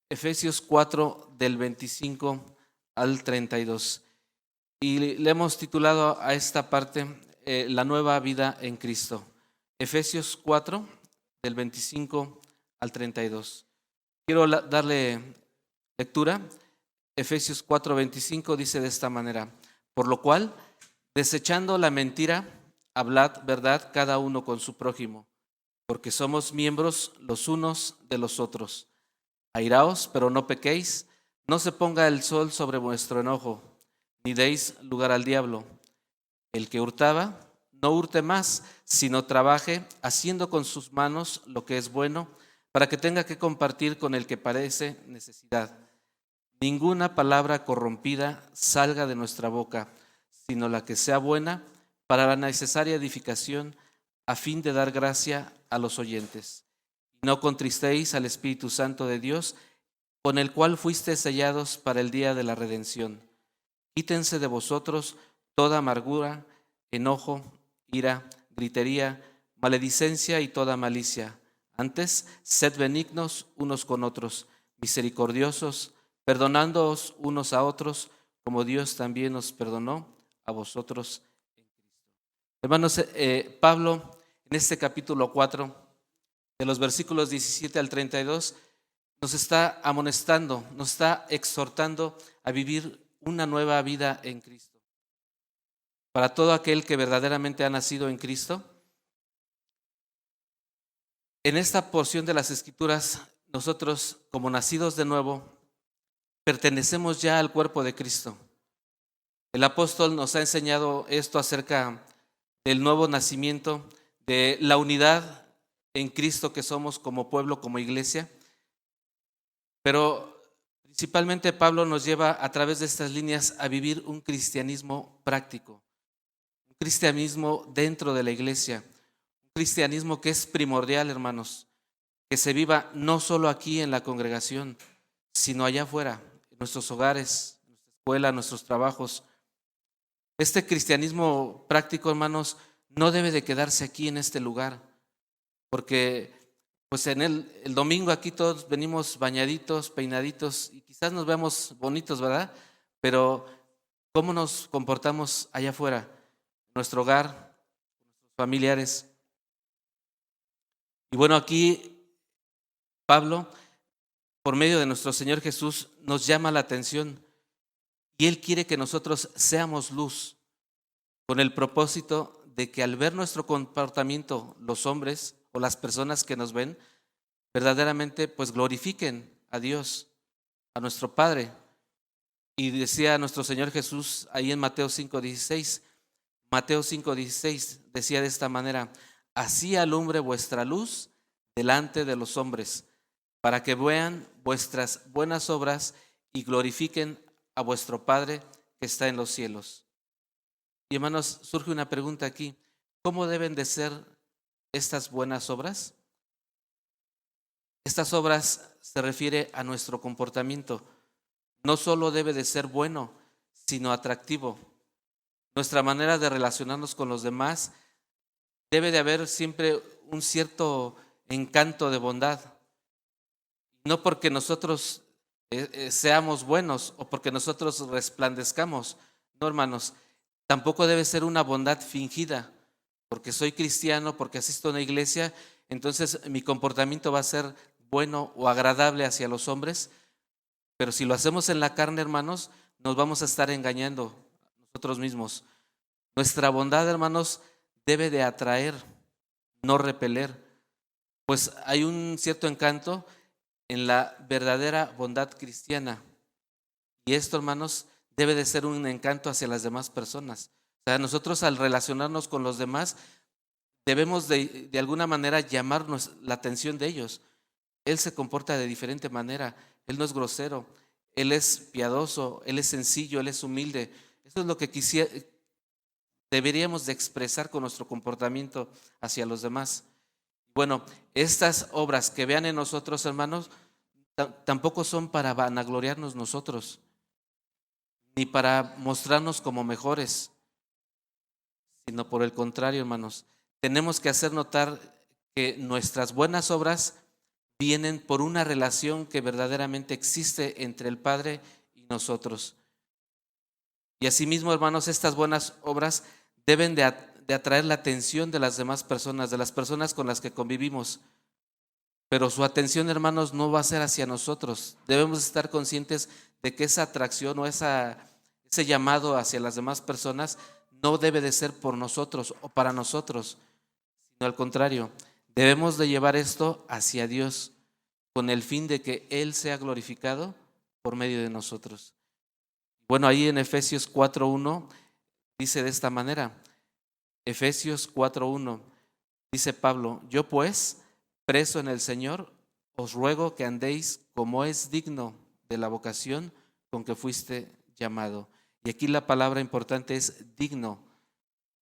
Efesios 4 del 25 al 32. Y le hemos titulado a esta parte La nueva vida en Cristo. Efesios 4 del 25 al 32. Quiero darle lectura. Efesios 4:25 dice de esta manera: por lo cual, desechando la mentira, hablad verdad cada uno con su prójimo, porque somos miembros los unos de los otros. Airaos, pero no pequéis, no se ponga el sol sobre vuestro enojo, ni deis lugar al diablo. El que hurtaba, no hurte más, sino trabaje, haciendo con sus manos lo que es bueno, para que tenga que compartir con el que padece necesidad. Ninguna palabra corrompida salga de nuestra boca, sino la que sea buena para la necesaria edificación, a fin de dar gracia a los oyentes. No contristéis al Espíritu Santo de Dios, con el cual fuisteis sellados para el día de la redención. Quítense de vosotros toda amargura, enojo, ira, gritería, maledicencia y toda malicia. Antes, sed benignos unos con otros, misericordiosos, perdonándoos unos a otros, como Dios también os perdonó a vosotros en Cristo. Hermanos, Pablo en este capítulo 4, de los versículos 17 al 32, nos está amonestando, nos está exhortando a vivir una nueva vida en Cristo. Para todo aquel que verdaderamente ha nacido en Cristo, en esta porción de las Escrituras, nosotros, como nacidos de nuevo, pertenecemos ya al cuerpo de Cristo. El apóstol nos ha enseñado esto acerca del nuevo nacimiento, de la unidad en Cristo que somos como pueblo, como iglesia. Pero principalmente Pablo nos lleva a través de estas líneas a vivir un cristianismo práctico, un cristianismo dentro de la iglesia, un cristianismo que es primordial, hermanos, que se viva no solo aquí en la congregación, sino allá afuera, en nuestros hogares, en nuestra escuela, en nuestros trabajos. Este cristianismo práctico, hermanos, no debe de quedarse aquí en este lugar, porque pues en el domingo aquí todos venimos bañaditos, peinaditos y quizás nos vemos bonitos, ¿verdad? Pero ¿cómo nos comportamos allá afuera? En nuestro hogar, nuestros familiares. Y bueno, aquí Pablo, por medio de nuestro Señor Jesús, nos llama la atención y Él quiere que nosotros seamos luz, con el propósito de que al ver nuestro comportamiento, los hombres o las personas que nos ven, verdaderamente pues glorifiquen a Dios, a nuestro Padre. Y decía nuestro Señor Jesús ahí en Mateo 5:16, Mateo 5:16 decía de esta manera: así alumbre vuestra luz delante de los hombres, para que vean vuestras buenas obras y glorifiquen a vuestro Padre que está en los cielos. Y hermanos, surge una pregunta aquí: ¿cómo deben de ser estas buenas obras? Estas obras se refiere a nuestro comportamiento. No solo debe de ser bueno, sino atractivo. Nuestra manera de relacionarnos con los demás debe de haber siempre un cierto encanto de bondad. No porque nosotros seamos buenos o porque nosotros resplandezcamos. No, hermanos, tampoco debe ser una bondad fingida. Porque soy cristiano, porque asisto a una iglesia, entonces mi comportamiento va a ser bueno o agradable hacia los hombres. Pero si lo hacemos en la carne, hermanos, nos vamos a estar engañando nosotros mismos. Nuestra bondad, hermanos, debe de atraer, no repeler. Pues hay un cierto encanto en la verdadera bondad cristiana. Y esto, hermanos, debe de ser un encanto hacia las demás personas. O sea, nosotros al relacionarnos con los demás debemos de alguna manera llamarnos la atención de ellos. Él se comporta de diferente manera, Él no es grosero, Él es piadoso, Él es sencillo, Él es humilde. Eso es lo que deberíamos de expresar con nuestro comportamiento hacia los demás. Bueno, estas obras que vean en nosotros, hermanos, tampoco son para vanagloriarnos nosotros, ni para mostrarnos como mejores, sino por el contrario, hermanos, tenemos que hacer notar que nuestras buenas obras vienen por una relación que verdaderamente existe entre el Padre y nosotros. Y asimismo, hermanos, estas buenas obras deben de atraer la atención de las demás personas, de las personas con las que convivimos. Pero su atención, hermanos, no va a ser hacia nosotros. Debemos estar conscientes de que esa atracción o ese llamado hacia las demás personas no debe de ser por nosotros o para nosotros, sino al contrario, debemos de llevar esto hacia Dios con el fin de que Él sea glorificado por medio de nosotros. Bueno, ahí en Efesios 4:1 dice de esta manera, Efesios 4:1 dice Pablo: yo pues, preso en el Señor, os ruego que andéis como es digno de la vocación con que fuiste llamado. Y aquí la palabra importante es digno.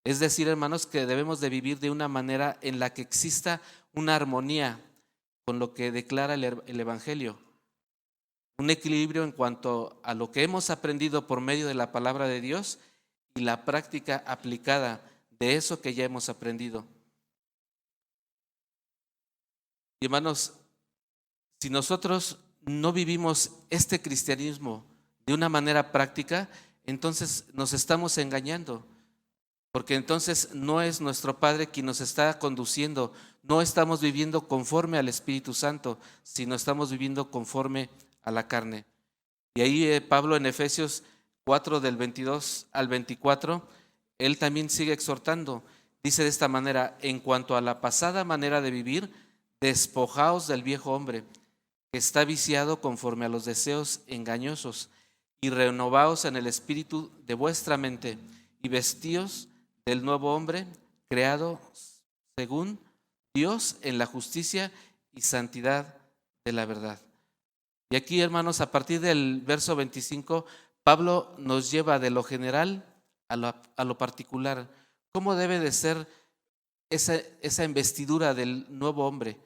Es decir, hermanos, que debemos de vivir de una manera en la que exista una armonía con lo que declara el Evangelio. Un equilibrio en cuanto a lo que hemos aprendido por medio de la palabra de Dios y la práctica aplicada de eso que ya hemos aprendido. Y hermanos, si nosotros no vivimos este cristianismo de una manera práctica, entonces nos estamos engañando, porque entonces no es nuestro Padre quien nos está conduciendo, no estamos viviendo conforme al Espíritu Santo, sino estamos viviendo conforme a la carne. Y ahí Pablo en Efesios 4 del 22 al 24, él también sigue exhortando, dice de esta manera: en cuanto a la pasada manera de vivir, despojaos del viejo hombre, que está viciado conforme a los deseos engañosos, y renovaos en el espíritu de vuestra mente, y vestíos del nuevo hombre, creado según Dios en la justicia y santidad de la verdad. Y aquí, hermanos, a partir del verso 25, Pablo nos lleva de lo general a lo particular. ¿Cómo debe de ser esa investidura del nuevo hombre?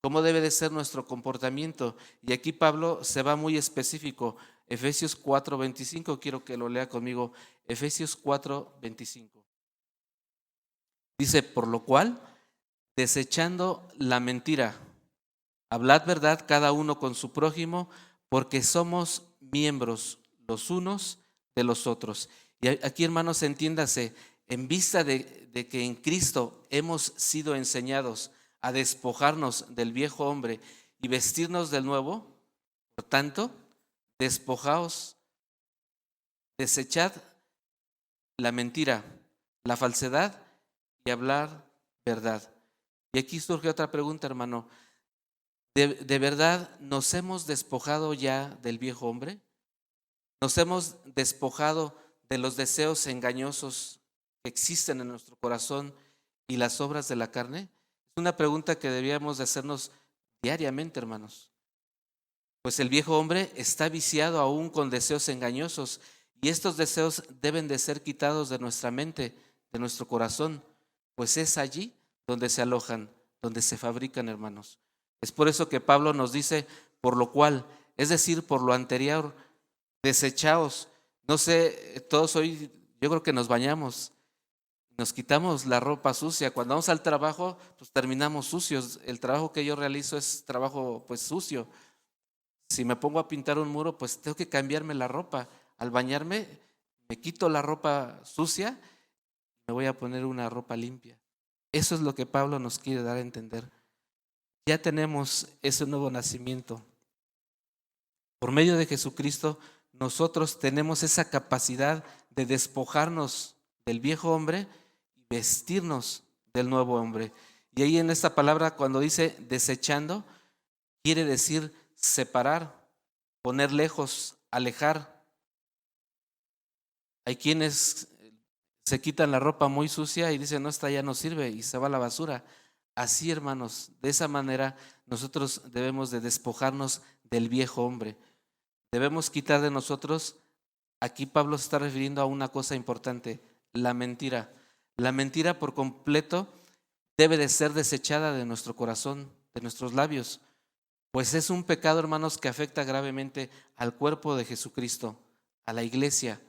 ¿Cómo debe de ser nuestro comportamiento? Y aquí Pablo se va muy específico. Efesios 4:25, quiero que lo lea conmigo. Efesios 4:25. Dice: por lo cual, desechando la mentira, hablad verdad cada uno con su prójimo, porque somos miembros los unos de los otros. Y aquí, hermanos, entiéndase, en vista de que en Cristo hemos sido enseñados a despojarnos del viejo hombre y vestirnos del nuevo, por tanto, despojaos, desechad la mentira, la falsedad y hablar verdad. Y aquí surge otra pregunta, hermano. ¿De verdad nos hemos despojado ya del viejo hombre? ¿Nos hemos despojado de los deseos engañosos que existen en nuestro corazón y las obras de la carne? Es una pregunta que deberíamos de hacernos diariamente, hermanos. Pues el viejo hombre está viciado aún con deseos engañosos, y estos deseos deben de ser quitados de nuestra mente, de nuestro corazón, pues es allí donde se alojan, donde se fabrican, hermanos. Es por eso que Pablo nos dice: por lo cual, es decir, por lo anterior, desechaos. No sé, todos hoy yo creo que nos bañamos, nos quitamos la ropa sucia. Cuando vamos al trabajo, pues terminamos sucios. El trabajo que yo realizo es trabajo pues sucio. Si me pongo a pintar un muro, pues tengo que cambiarme la ropa. Al bañarme, me quito la ropa sucia, me voy a poner una ropa limpia. Eso es lo que Pablo nos quiere dar a entender. Ya tenemos ese nuevo nacimiento. Por medio de Jesucristo, nosotros tenemos esa capacidad de despojarnos del viejo hombre y vestirnos del nuevo hombre. Y ahí en esta palabra, cuando dice desechando, quiere decir separar, poner lejos, alejar. Hay quienes se quitan la ropa muy sucia y dicen: no, esta ya no sirve, y se va a la basura. Así, hermanos, de esa manera nosotros debemos de despojarnos del viejo hombre. Debemos quitar de nosotros, aquí Pablo se está refiriendo a una cosa importante: la mentira. La mentira por completo debe de ser desechada de nuestro corazón, de nuestros labios, pues es un pecado, hermanos, que afecta gravemente al cuerpo de Jesucristo, a la iglesia.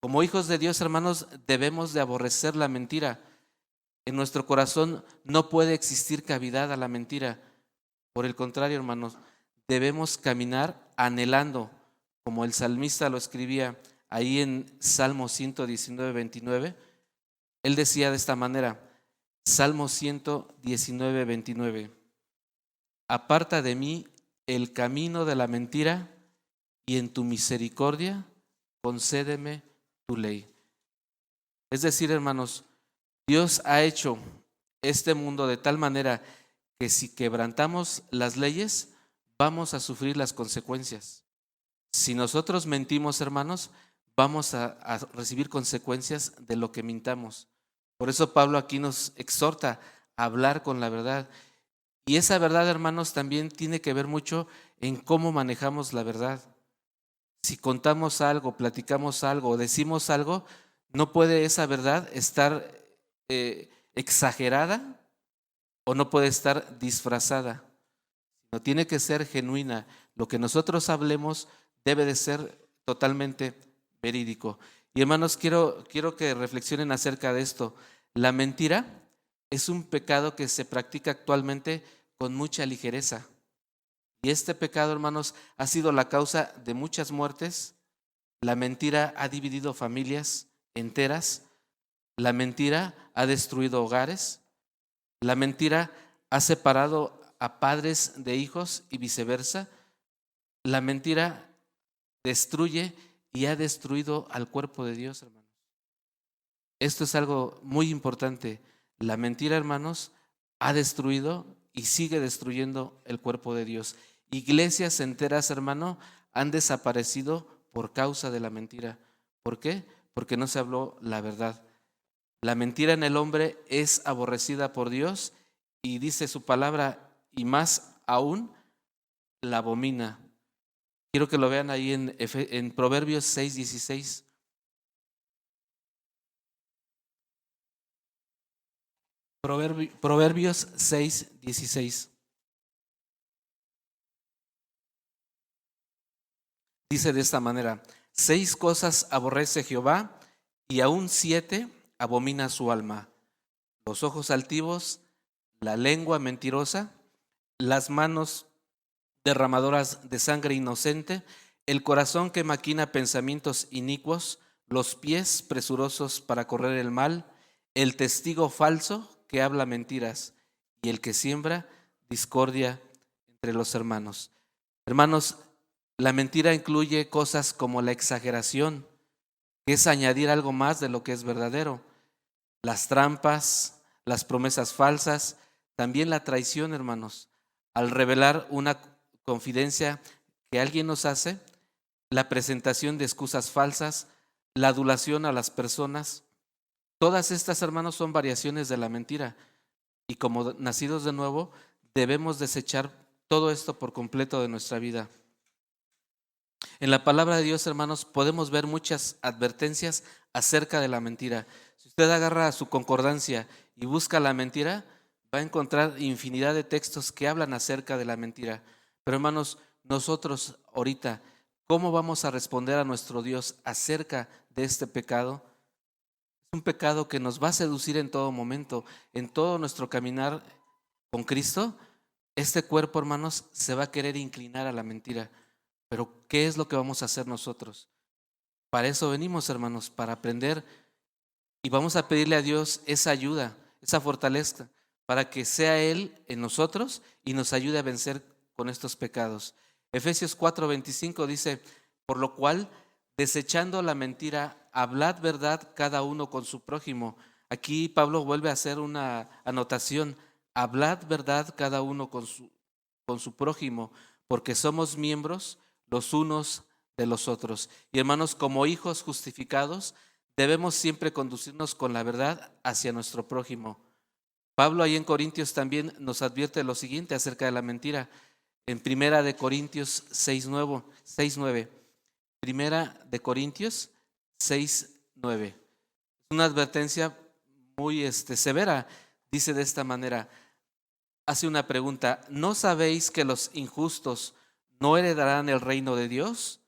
Como hijos de Dios, hermanos, debemos de aborrecer la mentira. En nuestro corazón no puede existir cavidad a la mentira. Por el contrario, hermanos, debemos caminar anhelando, como el salmista lo escribía ahí en Salmo 119, 29. Él decía de esta manera, Salmo 119, 29. Aparta de mí el camino de la mentira y en tu misericordia concédeme tu ley. Es decir, hermanos, Dios ha hecho este mundo de tal manera que si quebrantamos las leyes, vamos a sufrir las consecuencias. Si nosotros mentimos, hermanos, vamos a recibir consecuencias de lo que mintamos. Por eso Pablo aquí nos exhorta a hablar con la verdad. Y esa verdad, hermanos, también tiene que ver mucho en cómo manejamos la verdad. Si contamos algo, platicamos algo o decimos algo, no puede esa verdad estar exagerada o no puede estar disfrazada. No tiene que ser genuina. Lo que nosotros hablemos debe de ser totalmente verídico. Y hermanos, quiero que reflexionen acerca de esto. La mentira es un pecado que se practica actualmente con mucha ligereza. Y este pecado, hermanos, ha sido la causa de muchas muertes. La mentira ha dividido familias enteras. La mentira ha destruido hogares. La mentira ha separado a padres de hijos y viceversa. La mentira destruye y ha destruido al cuerpo de Dios, hermanos. Esto es algo muy importante. La mentira, hermanos, ha destruido y sigue destruyendo el cuerpo de Dios. Iglesias enteras, hermano, han desaparecido por causa de la mentira. ¿Por qué? Porque no se habló la verdad. La mentira en el hombre es aborrecida por Dios y dice su palabra, y más aún, la abomina. Quiero que lo vean ahí en Proverbios 6:16. Proverbios 6:16. Dice de esta manera: 6 cosas aborrece Jehová, y aún 7 abomina su alma: los ojos altivos, la lengua mentirosa, las manos derramadoras de sangre inocente, el corazón que maquina pensamientos inicuos, los pies presurosos para correr el mal, el testigo falso que habla mentiras y el que siembra discordia entre los hermanos. Hermanos, la mentira incluye cosas como la exageración, que es añadir algo más de lo que es verdadero, las trampas, las promesas falsas, también la traición, hermanos, al revelar una confidencia que alguien nos hace, la presentación de excusas falsas, la adulación a las personas. Todas estas, hermanos, son variaciones de la mentira, y como nacidos de nuevo debemos desechar todo esto por completo de nuestra vida. En la palabra de Dios, hermanos, podemos ver muchas advertencias acerca de la mentira. Si usted agarra su concordancia y busca la mentira, va a encontrar infinidad de textos que hablan acerca de la mentira. Pero hermanos, nosotros ahorita, ¿cómo vamos a responder a nuestro Dios acerca de este pecado? Es un pecado que nos va a seducir en todo momento, en todo nuestro caminar con Cristo. Este cuerpo, hermanos, se va a querer inclinar a la mentira. Pero ¿qué es lo que vamos a hacer nosotros? Para eso venimos, hermanos, para aprender, y vamos a pedirle a Dios esa ayuda, esa fortaleza, para que sea Él en nosotros y nos ayude a vencer con estos pecados. Efesios 4:25 dice: por lo cual, desechando la mentira, hablad verdad cada uno con su prójimo. Aquí Pablo vuelve a hacer una anotación: hablad verdad cada uno con su prójimo, porque somos miembros los unos de los otros. Y hermanos, como hijos justificados, debemos siempre conducirnos con la verdad hacia nuestro prójimo. Pablo ahí en Corintios también nos advierte lo siguiente acerca de la mentira. En Primera de Corintios 6:9. Primera de Corintios 6:9. Es una advertencia muy severa. Dice de esta manera, hace una pregunta: ¿no sabéis que los injustos no heredarán el reino de Dios?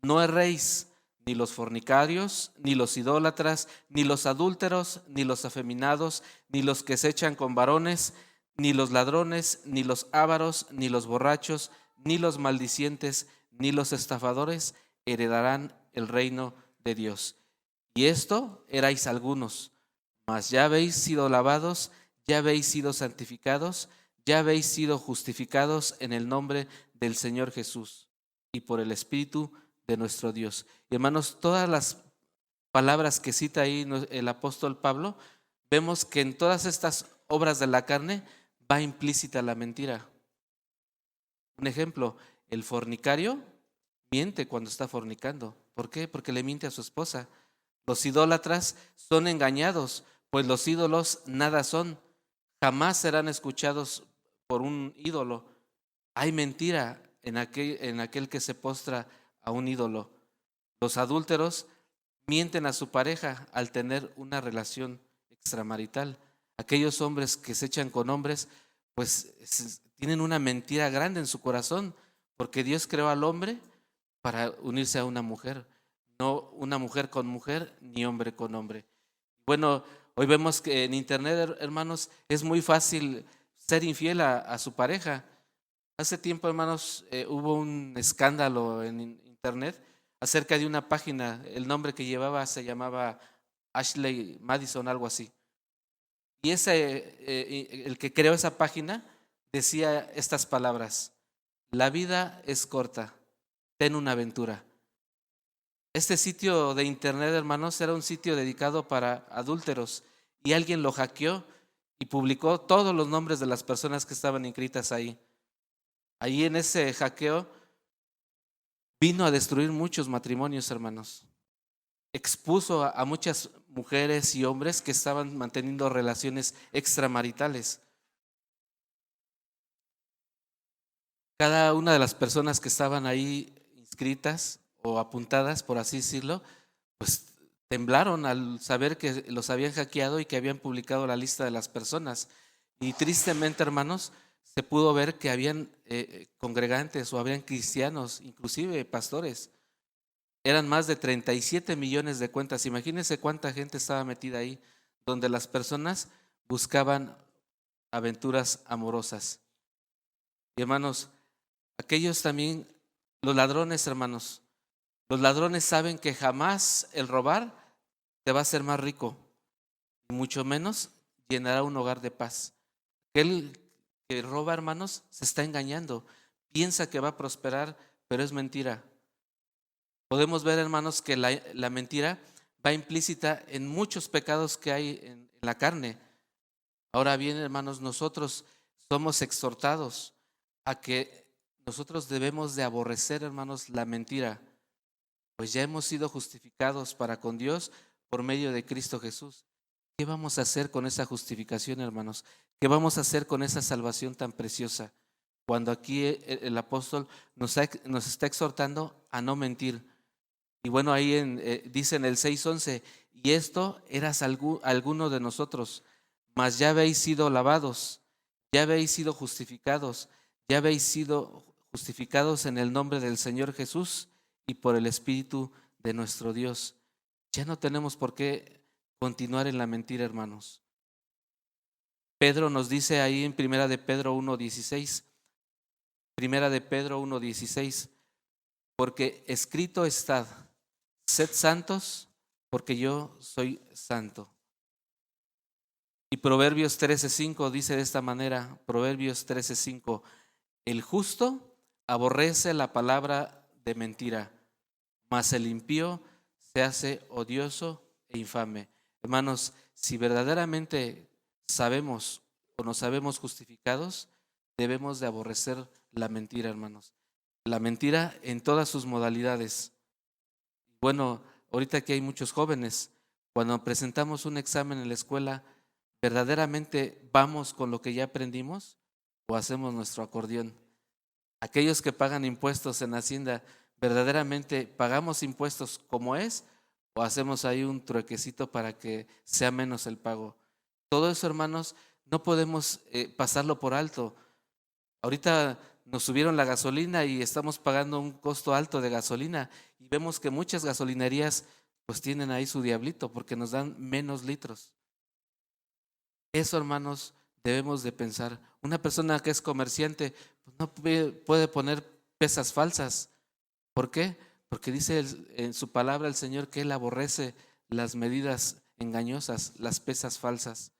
No erréis, ni los fornicarios, ni los idólatras, ni los adúlteros, ni los afeminados, ni los que se echan con varones, ni los ladrones, ni los ávaros, ni los borrachos, ni los maldicientes, ni los estafadores heredarán el reino de Dios. Y esto erais algunos, mas ya habéis sido lavados, ya habéis sido santificados, ya habéis sido justificados en el nombre del Señor Jesús y por el Espíritu de nuestro Dios. Y hermanos, todas las palabras que cita ahí el apóstol Pablo, vemos que en todas estas obras de la carne va implícita la mentira. Un ejemplo, el fornicario miente cuando está fornicando. ¿Por qué? Porque le miente a su esposa. Los idólatras son engañados, pues los ídolos nada son. Jamás serán escuchados por un ídolo. Hay mentira en aquel que se postra a un ídolo. Los adúlteros mienten a su pareja al tener una relación extramarital. Aquellos hombres que se echan con hombres, pues tienen una mentira grande en su corazón, porque Dios creó al hombre para unirse a una mujer, no una mujer con mujer ni hombre con hombre. Bueno, hoy vemos que en internet, hermanos, es muy fácil ser infiel a su pareja. Hace tiempo, hermanos, hubo un escándalo en internet acerca de una página. El nombre que llevaba se llamaba Ashley Madison, algo así. Y el que creó esa página decía estas palabras: la vida es corta, ten una aventura. Este sitio de internet, hermanos, era un sitio dedicado para adúlteros, y alguien lo hackeó y publicó todos los nombres de las personas que estaban inscritas ahí. Ahí en ese hackeo vino a destruir muchos matrimonios, hermanos. Expuso a muchas mujeres y hombres que estaban manteniendo relaciones extramaritales. Cada una de las personas que estaban ahí inscritas o apuntadas, por así decirlo, pues temblaron al saber que los habían hackeado y que habían publicado la lista de las personas. Y tristemente, hermanos, se pudo ver que habían congregantes o habían cristianos, inclusive pastores. Eran más de 37 millones de cuentas. Imagínense cuánta gente estaba metida ahí, donde las personas buscaban aventuras amorosas. Y hermanos, aquellos también, los ladrones, hermanos, los ladrones saben que jamás el robar te va a hacer más rico, y mucho menos llenará un hogar de paz. Aquel que roba, hermanos, se está engañando, piensa que va a prosperar, pero es mentira. Podemos ver, hermanos, que la mentira va implícita en muchos pecados que hay en la carne. Ahora bien, hermanos, nosotros somos exhortados a que nosotros debemos de aborrecer, hermanos, la mentira, pues ya hemos sido justificados para con Dios por medio de Cristo Jesús. ¿Qué vamos a hacer con esa justificación, hermanos? ¿Qué vamos a hacer con esa salvación tan preciosa? Cuando aquí el apóstol nos está exhortando a no mentir. Y bueno, ahí dice en el 6:11, y esto eras alguno de nosotros, mas ya habéis sido lavados, ya habéis sido justificados, ya habéis sido justificados en el nombre del Señor Jesús y por el Espíritu de nuestro Dios. Ya no tenemos por qué continuar en la mentira, hermanos. Pedro nos dice ahí en Primera de Pedro 1:16, Primera de Pedro 1:16, porque escrito está: sed santos, porque yo soy santo. Y Proverbios 13:5 dice de esta manera, Proverbios 13:5, el justo aborrece la palabra de mentira, mas el impío se hace odioso e infame. Hermanos, si verdaderamente sabemos o nos sabemos justificados, debemos de aborrecer la mentira, hermanos. La mentira en todas sus modalidades. Bueno, ahorita que hay muchos jóvenes, cuando presentamos un examen en la escuela, ¿verdaderamente vamos con lo que ya aprendimos o hacemos nuestro acordeón? Aquellos que pagan impuestos en Hacienda, ¿verdaderamente pagamos impuestos como es o hacemos ahí un truequecito para que sea menos el pago? Todo eso, hermanos, no podemos pasarlo por alto. Ahorita nos subieron la gasolina y estamos pagando un costo alto de gasolina, y vemos que muchas gasolinerías pues tienen ahí su diablito porque nos dan menos litros. Eso, hermanos, debemos de pensar. Una persona que es comerciante pues no puede poner pesas falsas. ¿Por qué? Porque dice en su palabra el Señor que Él aborrece las medidas engañosas, las pesas falsas.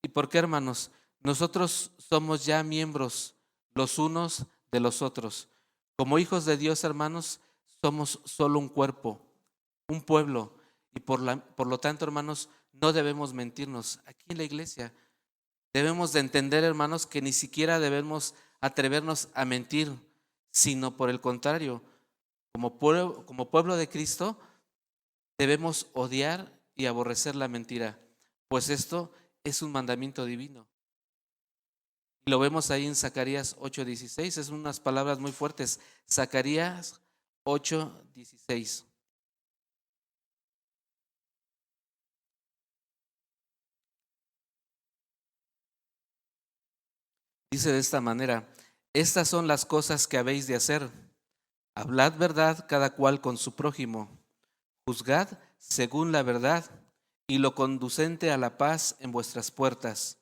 ¿Y por qué, hermanos? Nosotros somos ya miembros los unos de los otros. Como hijos de Dios, hermanos, somos solo un cuerpo, un pueblo. Y por lo tanto, hermanos, no debemos mentirnos. Aquí en la iglesia debemos de entender, hermanos, que ni siquiera debemos atrevernos a mentir, sino por el contrario, como pueblo de Cristo, debemos odiar y aborrecer la mentira, pues esto es un mandamiento divino. Lo vemos ahí en Zacarías 8:16, es unas palabras muy fuertes. Zacarías 8:16. Dice de esta manera: estas son las cosas que habéis de hacer. Hablad verdad cada cual con su prójimo. Juzgad según la verdad y lo conducente a la paz en vuestras puertas.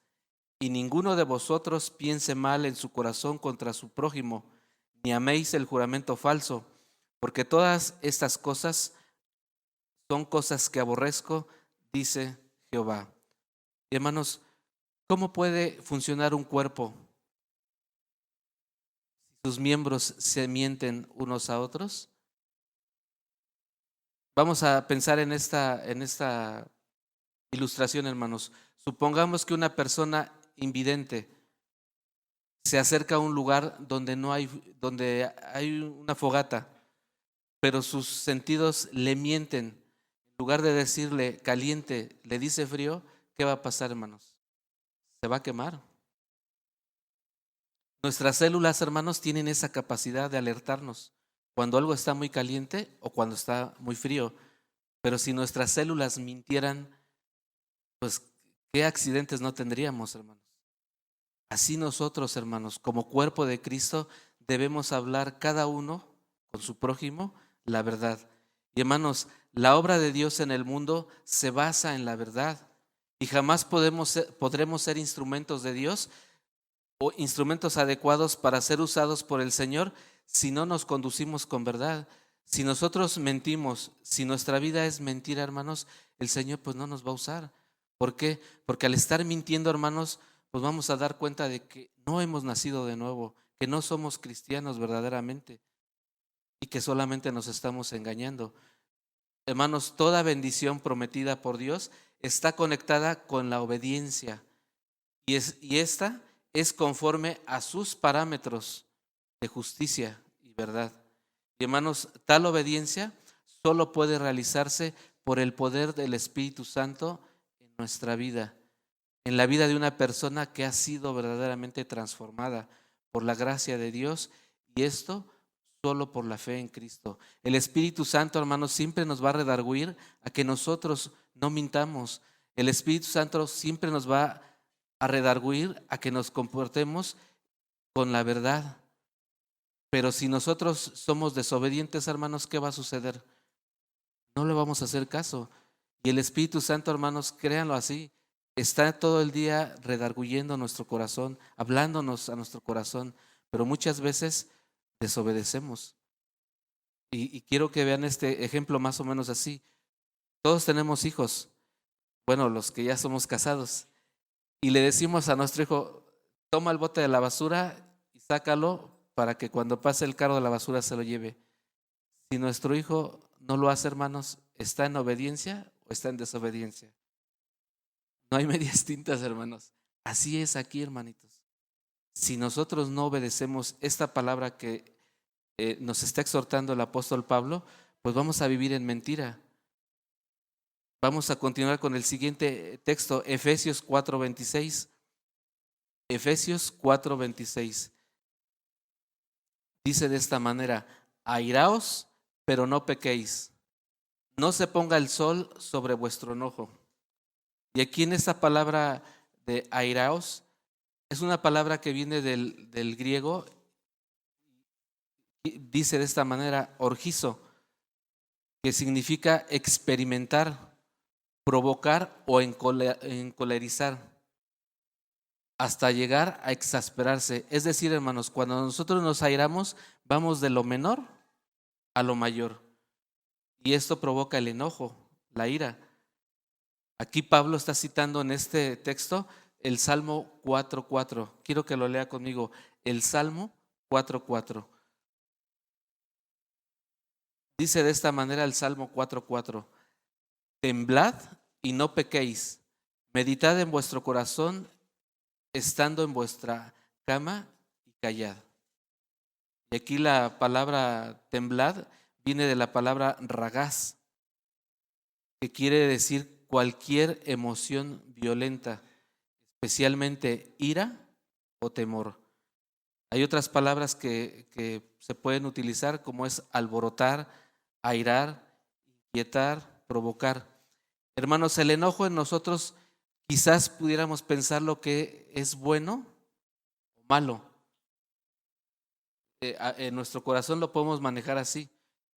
Y ninguno de vosotros piense mal en su corazón contra su prójimo, ni améis el juramento falso, porque todas estas cosas son cosas que aborrezco, dice Jehová. Y hermanos, ¿cómo puede funcionar un cuerpo si sus miembros se mienten unos a otros? Vamos a pensar en esta ilustración, hermanos. Supongamos que una persona invidente se acerca a un lugar donde hay una fogata, pero sus sentidos le mienten. En lugar de decirle caliente, le dice frío. ¿Qué va a pasar, hermanos? Se va a quemar. Nuestras células, hermanos, tienen esa capacidad de alertarnos cuando algo está muy caliente o cuando está muy frío. Pero si nuestras células mintieran, pues qué accidentes no tendríamos, hermanos. Así nosotros, hermanos, como cuerpo de Cristo, debemos hablar cada uno con su prójimo la verdad. Y hermanos, la obra de Dios en el mundo se basa en la verdad y jamás podremos ser instrumentos de Dios o instrumentos adecuados para ser usados por el Señor si no nos conducimos con verdad. Si nosotros mentimos, si nuestra vida es mentira, hermanos, el Señor pues no nos va a usar. ¿Por qué? Porque al estar mintiendo, hermanos, pues vamos a dar cuenta de que no hemos nacido de nuevo, que no somos cristianos verdaderamente y que solamente nos estamos engañando. Hermanos, toda bendición prometida por Dios está conectada con la obediencia y esta es conforme a sus parámetros de justicia y verdad. Y hermanos, tal obediencia solo puede realizarse por el poder del Espíritu Santo en nuestra vida, en la vida de una persona que ha sido verdaderamente transformada por la gracia de Dios, y esto solo por la fe en Cristo. El Espíritu Santo, hermanos, siempre nos va a redarguir a que nosotros no mintamos. El Espíritu Santo siempre nos va a redarguir a que nos comportemos con la verdad. Pero si nosotros somos desobedientes, hermanos, ¿qué va a suceder? No le vamos a hacer caso. Y el Espíritu Santo, hermanos, créanlo así, está todo el día redarguyendo nuestro corazón, hablándonos a nuestro corazón, pero muchas veces desobedecemos. Y quiero que vean este ejemplo más o menos así. Todos tenemos hijos, bueno, los que ya somos casados, y le decimos a nuestro hijo: toma el bote de la basura y sácalo para que cuando pase el carro de la basura se lo lleve. Si nuestro hijo no lo hace, hermanos, ¿está en obediencia o está en desobediencia? No hay medias tintas, hermanos. Así es aquí, hermanitos. Si nosotros no obedecemos esta palabra que nos está exhortando el apóstol Pablo, pues vamos a vivir en mentira. Vamos a continuar con el siguiente texto, Efesios 4:26. Efesios 4:26. Dice de esta manera: airaos, pero no pequéis. No se ponga el sol sobre vuestro enojo. Y aquí en esta palabra de airaos, es una palabra que viene del griego, dice de esta manera, orgizo, que significa experimentar provocar o encolerizar, hasta llegar a exasperarse. Es decir, hermanos, cuando nosotros nos airamos, vamos de lo menor a lo mayor. Y esto provoca el enojo, la ira. Aquí Pablo está citando en este texto el Salmo 4:4. Quiero que lo lea conmigo. El Salmo 4:4. Dice de esta manera el Salmo 4:4. Temblad y no pequéis. Meditad en vuestro corazón estando en vuestra cama y callad. Y aquí la palabra temblad viene de la palabra ragaz, que quiere decir cualquier emoción violenta, especialmente ira o temor. Hay otras palabras que se pueden utilizar, como es alborotar, airar, inquietar, provocar. Hermanos, el enojo en nosotros quizás pudiéramos pensar lo que es bueno o malo. En nuestro corazón lo podemos manejar así.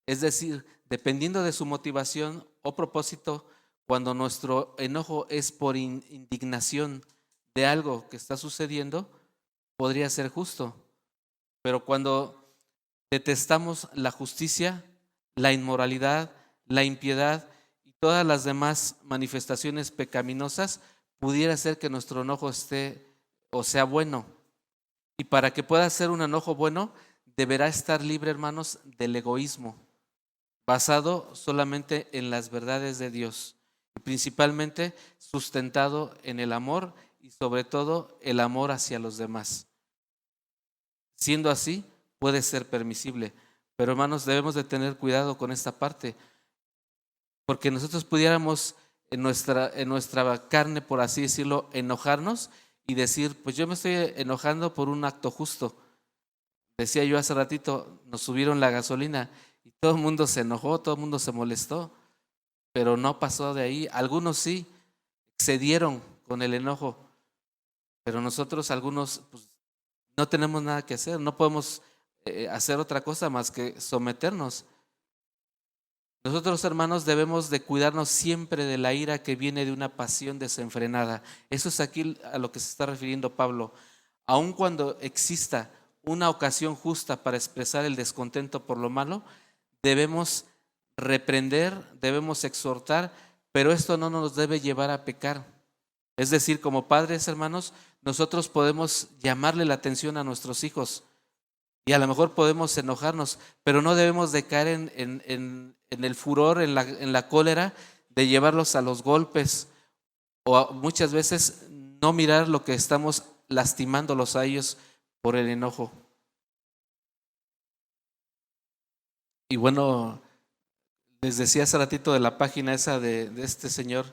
Es decir, dependiendo de su motivación o propósito, cuando nuestro enojo es por indignación de algo que está sucediendo, podría ser justo. Pero cuando detestamos la justicia, la inmoralidad, la impiedad y todas las demás manifestaciones pecaminosas, pudiera ser que nuestro enojo esté o sea bueno. Y para que pueda ser un enojo bueno, deberá estar libre, hermanos, del egoísmo, basado solamente en las verdades de Dios y principalmente sustentado en el amor y sobre todo el amor hacia los demás. Siendo así, puede ser permisible. Pero hermanos, debemos de tener cuidado con esta parte, porque nosotros pudiéramos en nuestra carne, por así decirlo, enojarnos y decir, pues yo me estoy enojando por un acto justo. Decía yo hace ratito, nos subieron la gasolina y todo el mundo se enojó, todo el mundo se molestó, pero no pasó de ahí. Algunos sí excedieron con el enojo, pero nosotros algunos pues, no tenemos nada que hacer, no podemos hacer otra cosa más que someternos. Nosotros, hermanos, debemos de cuidarnos siempre de la ira que viene de una pasión desenfrenada. Eso es aquí a lo que se está refiriendo Pablo. Aun cuando exista una ocasión justa para expresar el descontento por lo malo, debemos reprender, debemos exhortar, pero esto no nos debe llevar a pecar. Es decir, como padres, hermanos, nosotros podemos llamarle la atención a nuestros hijos y a lo mejor podemos enojarnos, pero no debemos de caer en el furor, en la cólera, de llevarlos a los golpes o muchas veces no mirar lo que estamos lastimándolos a ellos por el enojo. Y bueno, les decía hace ratito de la página esa de este señor,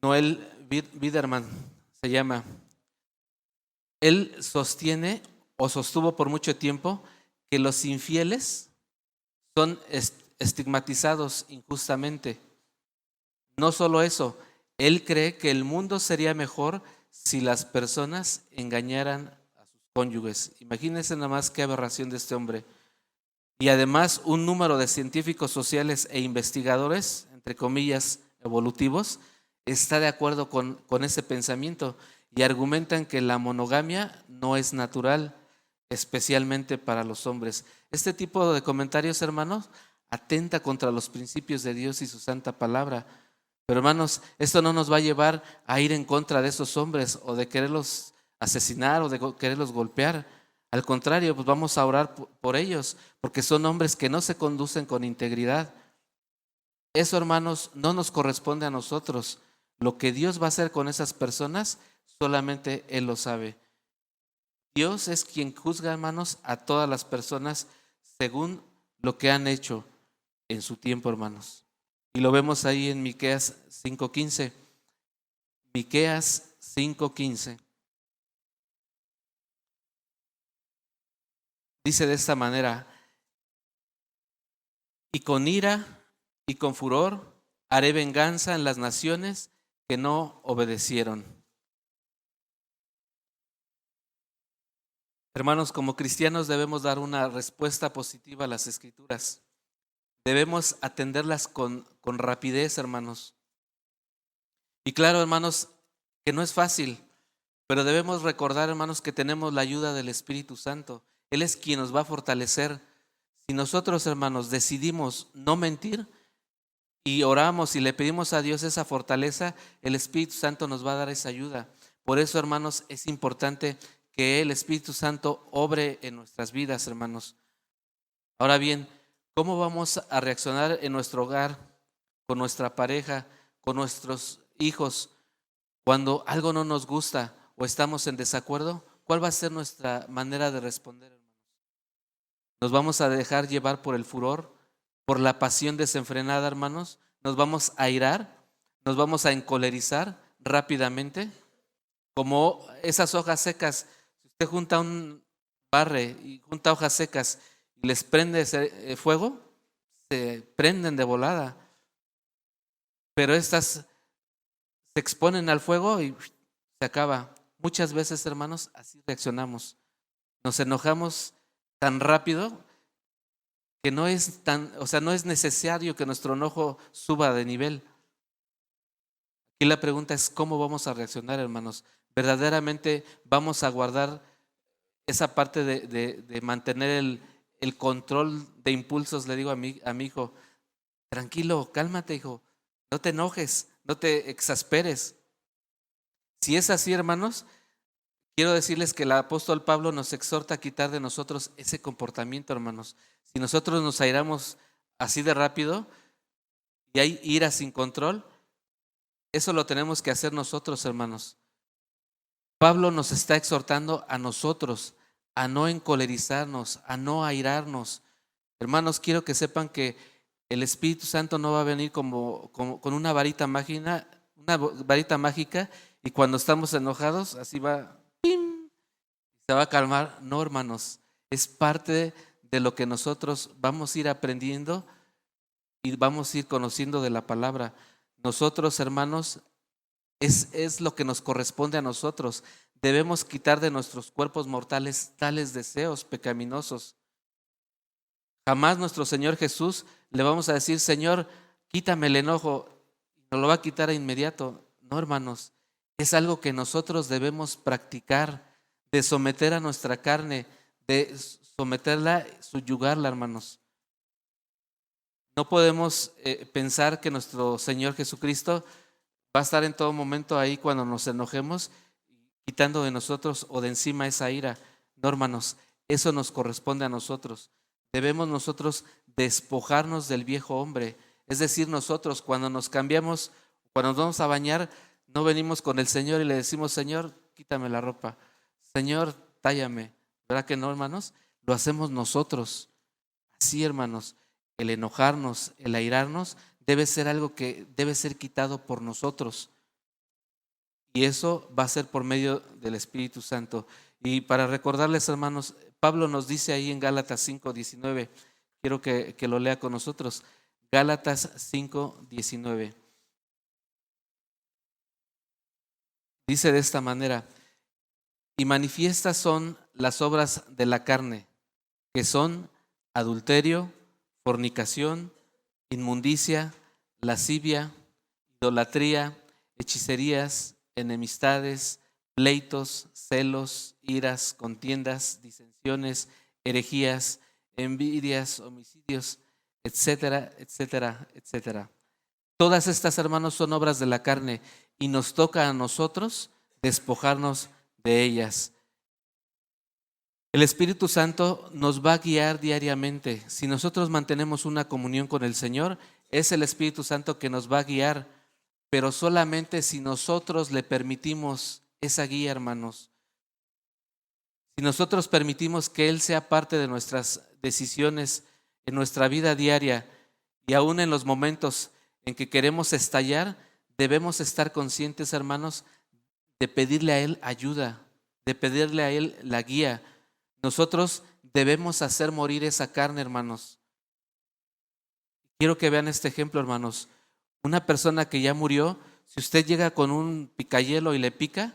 Noel Biderman se llama. Él sostiene o sostuvo por mucho tiempo que los infieles son estigmatizados injustamente. No solo eso, él cree que el mundo sería mejor si las personas engañaran a sus cónyuges. Imagínense nada más qué aberración de este hombre. Y además un número de científicos sociales e investigadores, entre comillas, evolutivos, está de acuerdo con ese pensamiento y argumentan que la monogamia no es natural, especialmente para los hombres. Este tipo de comentarios, hermanos, atenta contra los principios de Dios y su santa palabra. Pero hermanos, esto no nos va a llevar a ir en contra de esos hombres o de quererlos asesinar o de quererlos golpear. Al contrario, pues vamos a orar por ellos, porque son hombres que no se conducen con integridad. Eso, hermanos, no nos corresponde a nosotros. Lo que Dios va a hacer con esas personas, solamente Él lo sabe. Dios es quien juzga, hermanos, a todas las personas según lo que han hecho en su tiempo, hermanos. Y lo vemos ahí en Miqueas 5:15. Miqueas 5:15. Dice de esta manera: y con ira y con furor haré venganza en las naciones que no obedecieron. Hermanos, como cristianos debemos dar una respuesta positiva a las Escrituras. debemos atenderlas con rapidez, hermanos. Y claro, hermanos, que no es fácil, pero debemos recordar, hermanos, que tenemos la ayuda del Espíritu Santo. Él es quien nos va a fortalecer. Si nosotros, hermanos, decidimos no mentir y oramos y le pedimos a Dios esa fortaleza, el Espíritu Santo nos va a dar esa ayuda. Por eso, hermanos, es importante que el Espíritu Santo obre en nuestras vidas, hermanos. Ahora bien, ¿cómo vamos a reaccionar en nuestro hogar, con nuestra pareja, con nuestros hijos, cuando algo no nos gusta o estamos en desacuerdo? ¿Cuál va a ser nuestra manera de responder, hermanos? ¿Nos vamos a dejar llevar por el furor, por la pasión desenfrenada, hermanos? ¿Nos vamos a irar? ¿Nos vamos a encolerizar rápidamente? Como esas hojas secas, si usted junta un barre y junta hojas secas y les prende fuego, se prenden de volada. Pero estas se exponen al fuego y se acaba. Muchas veces, hermanos, así reaccionamos. Nos enojamos tan rápido que no es no es necesario que nuestro enojo suba de nivel. Aquí la pregunta es ¿cómo vamos a reaccionar, hermanos? ¿Verdaderamente vamos a guardar esa parte de mantener el control de impulsos? Le digo a mi hijo, tranquilo, cálmate, hijo, no te enojes, no te exasperes. Si es así, hermanos, quiero decirles que el apóstol Pablo nos exhorta a quitar de nosotros ese comportamiento, hermanos. Si nosotros nos airamos así de rápido y hay ira sin control, eso lo tenemos que hacer nosotros, hermanos. Pablo nos está exhortando a nosotros a no encolerizarnos, a no airarnos. Hermanos, quiero que sepan que el Espíritu Santo no va a venir con una varita mágica y cuando estamos enojados así va, ¡pim!, se va a calmar. No, hermanos, es parte de lo que nosotros vamos a ir aprendiendo y vamos a ir conociendo de la palabra. Nosotros, hermanos, es lo que nos corresponde a nosotros. Debemos quitar de nuestros cuerpos mortales tales deseos pecaminosos. Jamás nuestro Señor Jesús le vamos a decir, Señor, quítame el enojo, nos lo va a quitar de inmediato. No, hermanos, es algo que nosotros debemos practicar, de someter a nuestra carne, de someterla, subyugarla, hermanos. No podemos pensar que nuestro Señor Jesucristo va a estar en todo momento ahí cuando nos enojemos, quitando de nosotros o de encima esa ira. No, hermanos, eso nos corresponde a nosotros. Debemos nosotros despojarnos del viejo hombre. Es decir, nosotros cuando nos cambiamos, cuando nos vamos a bañar, no venimos con el Señor y le decimos, Señor, quítame la ropa. Señor, tállame. ¿Verdad que no, hermanos? Lo hacemos nosotros. Así, hermanos, el enojarnos, el airarnos, debe ser algo que debe ser quitado por nosotros. Y eso va a ser por medio del Espíritu Santo. Y para recordarles, hermanos, Pablo nos dice ahí en Gálatas 5:19, quiero que lo lea con nosotros. Gálatas 5:19. Dice de esta manera, y manifiestas son las obras de la carne, que son adulterio, fornicación, inmundicia, lascivia, idolatría, hechicerías, enemistades, pleitos, celos, iras, contiendas, disensiones, herejías, envidias, homicidios, etcétera, etcétera, etcétera. Todas estas, hermanos, son obras de la carne y nos toca a nosotros despojarnos de ellas. El Espíritu Santo nos va a guiar diariamente. Si nosotros mantenemos una comunión con el Señor, es el Espíritu Santo que nos va a guiar, pero solamente si nosotros le permitimos esa guía, hermanos. Si nosotros permitimos que Él sea parte de nuestras decisiones en nuestra vida diaria y aún en los momentos en que queremos estallar, debemos estar conscientes, hermanos, de pedirle a Él ayuda, de pedirle a Él la guía. Nosotros debemos hacer morir esa carne, hermanos. Quiero que vean este ejemplo, hermanos. Una persona que ya murió, si usted llega con un picayelo y le pica,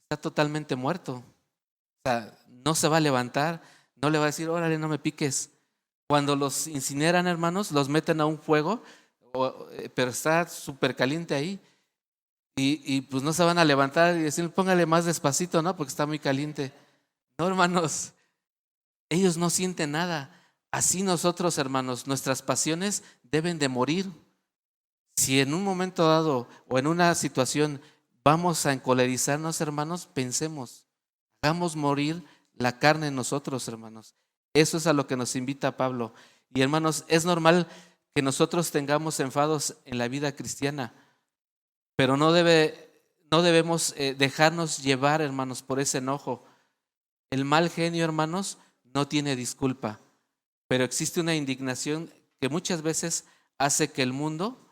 está totalmente muerto. O sea, no se va a levantar, no le va a decir, órale, no me piques. Cuando los incineran, hermanos, los meten a un fuego, pero está súper caliente ahí. Y pues no se van a levantar y decir, póngale más despacito, ¿no? Porque está muy caliente. No, hermanos, ellos no sienten nada. Así nosotros, hermanos, nuestras pasiones deben de morir. Si en un momento dado o en una situación vamos a encolerizarnos, hermanos, pensemos, hagamos morir la carne en nosotros, hermanos. Eso es a lo que nos invita Pablo. Y hermanos, es normal que nosotros tengamos enfados en la vida cristiana, pero no debemos dejarnos llevar, hermanos, por ese enojo. El mal genio, hermanos, no tiene disculpa, pero existe una indignación que muchas veces hace que el mundo,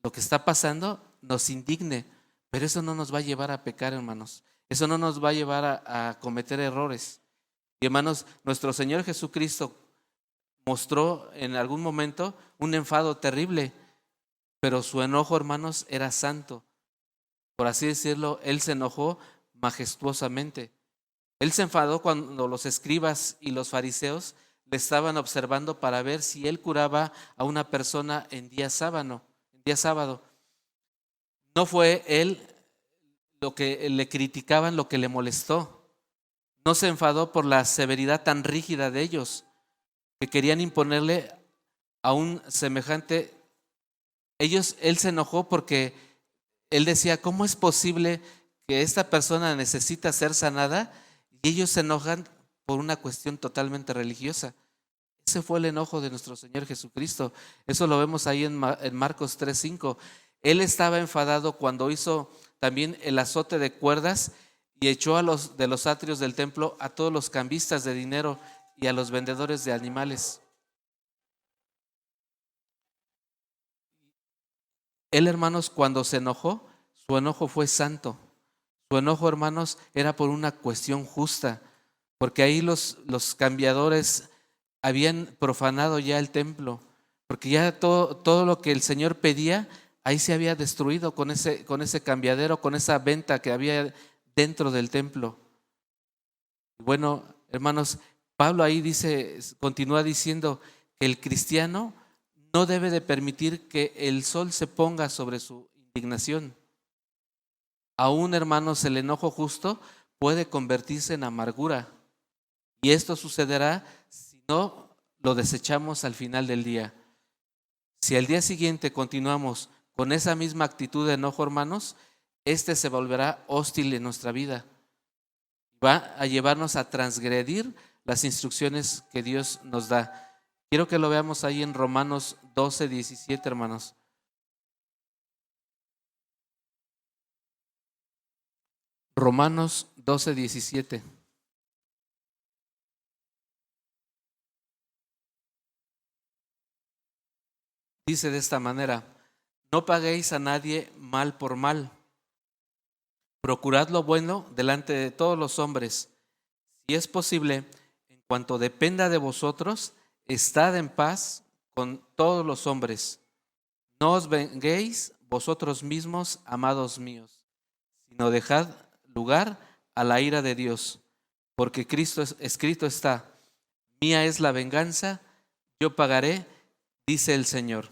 lo que está pasando, nos indigne, pero eso no nos va a llevar a pecar, hermanos. Eso no nos va a llevar a cometer errores. Y hermanos, nuestro Señor Jesucristo mostró en algún momento un enfado terrible, pero su enojo, hermanos, era santo. Por así decirlo, Él se enojó majestuosamente. Él se enfadó cuando los escribas y los fariseos le estaban observando para ver si Él curaba a una persona en día sábado. No fue Él lo que le criticaban, lo que le molestó. No se enfadó por la severidad tan rígida de ellos, que querían imponerle a un semejante. Él se enojó porque él decía, ¿cómo es posible que esta persona necesita ser sanada? Y ellos se enojan por una cuestión totalmente religiosa. Ese fue el enojo de nuestro Señor Jesucristo. Eso lo vemos ahí en Marcos 3:5. Él estaba enfadado cuando hizo también el azote de cuerdas y echó de los atrios del templo a todos los cambistas de dinero y a los vendedores de animales. Él, hermanos, cuando se enojó, su enojo fue santo. Su enojo, hermanos, era por una cuestión justa, porque ahí los cambiadores habían profanado ya el templo, porque ya todo lo que el Señor pedía, ahí se había destruido con ese cambiadero, con esa venta que había dentro del templo. Bueno, hermanos, Pablo ahí continúa diciendo que el cristiano no debe de permitir que el sol se ponga sobre su indignación. Aún, hermanos, el enojo justo puede convertirse en amargura. Y esto sucederá si no lo desechamos al final del día. Si al día siguiente continuamos con esa misma actitud de enojo, hermanos, se volverá hostil en nuestra vida. Va a llevarnos a transgredir las instrucciones que Dios nos da. Quiero que lo veamos ahí en Romanos 12:17, hermanos. Romanos 12:17. Dice de esta manera: no paguéis a nadie mal por mal. Procurad lo bueno delante de todos los hombres. Si es posible, en cuanto dependa de vosotros, estad en paz con todos los hombres. No os venguéis vosotros mismos, amados míos, sino dejad lugar a la ira de Dios, porque escrito está: mía es la venganza, yo pagaré, dice el Señor.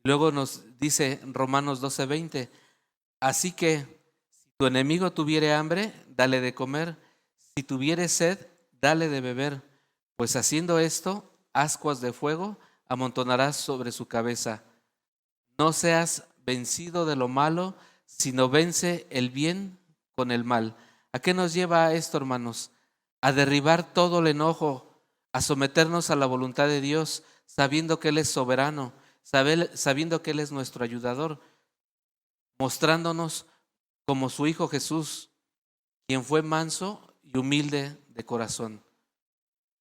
Luego nos dice en Romanos 12:20: así que si tu enemigo tuviere hambre, dale de comer; si tuviere sed, dale de beber, pues haciendo esto, ascuas de fuego amontonarás sobre su cabeza. No seas vencido de lo malo, sino vence el bien con el mal. ¿A qué nos lleva esto, hermanos? A derribar todo el enojo, a someternos a la voluntad de Dios, sabiendo que Él es soberano, sabiendo que Él es nuestro ayudador, mostrándonos como su Hijo Jesús, quien fue manso y humilde de corazón.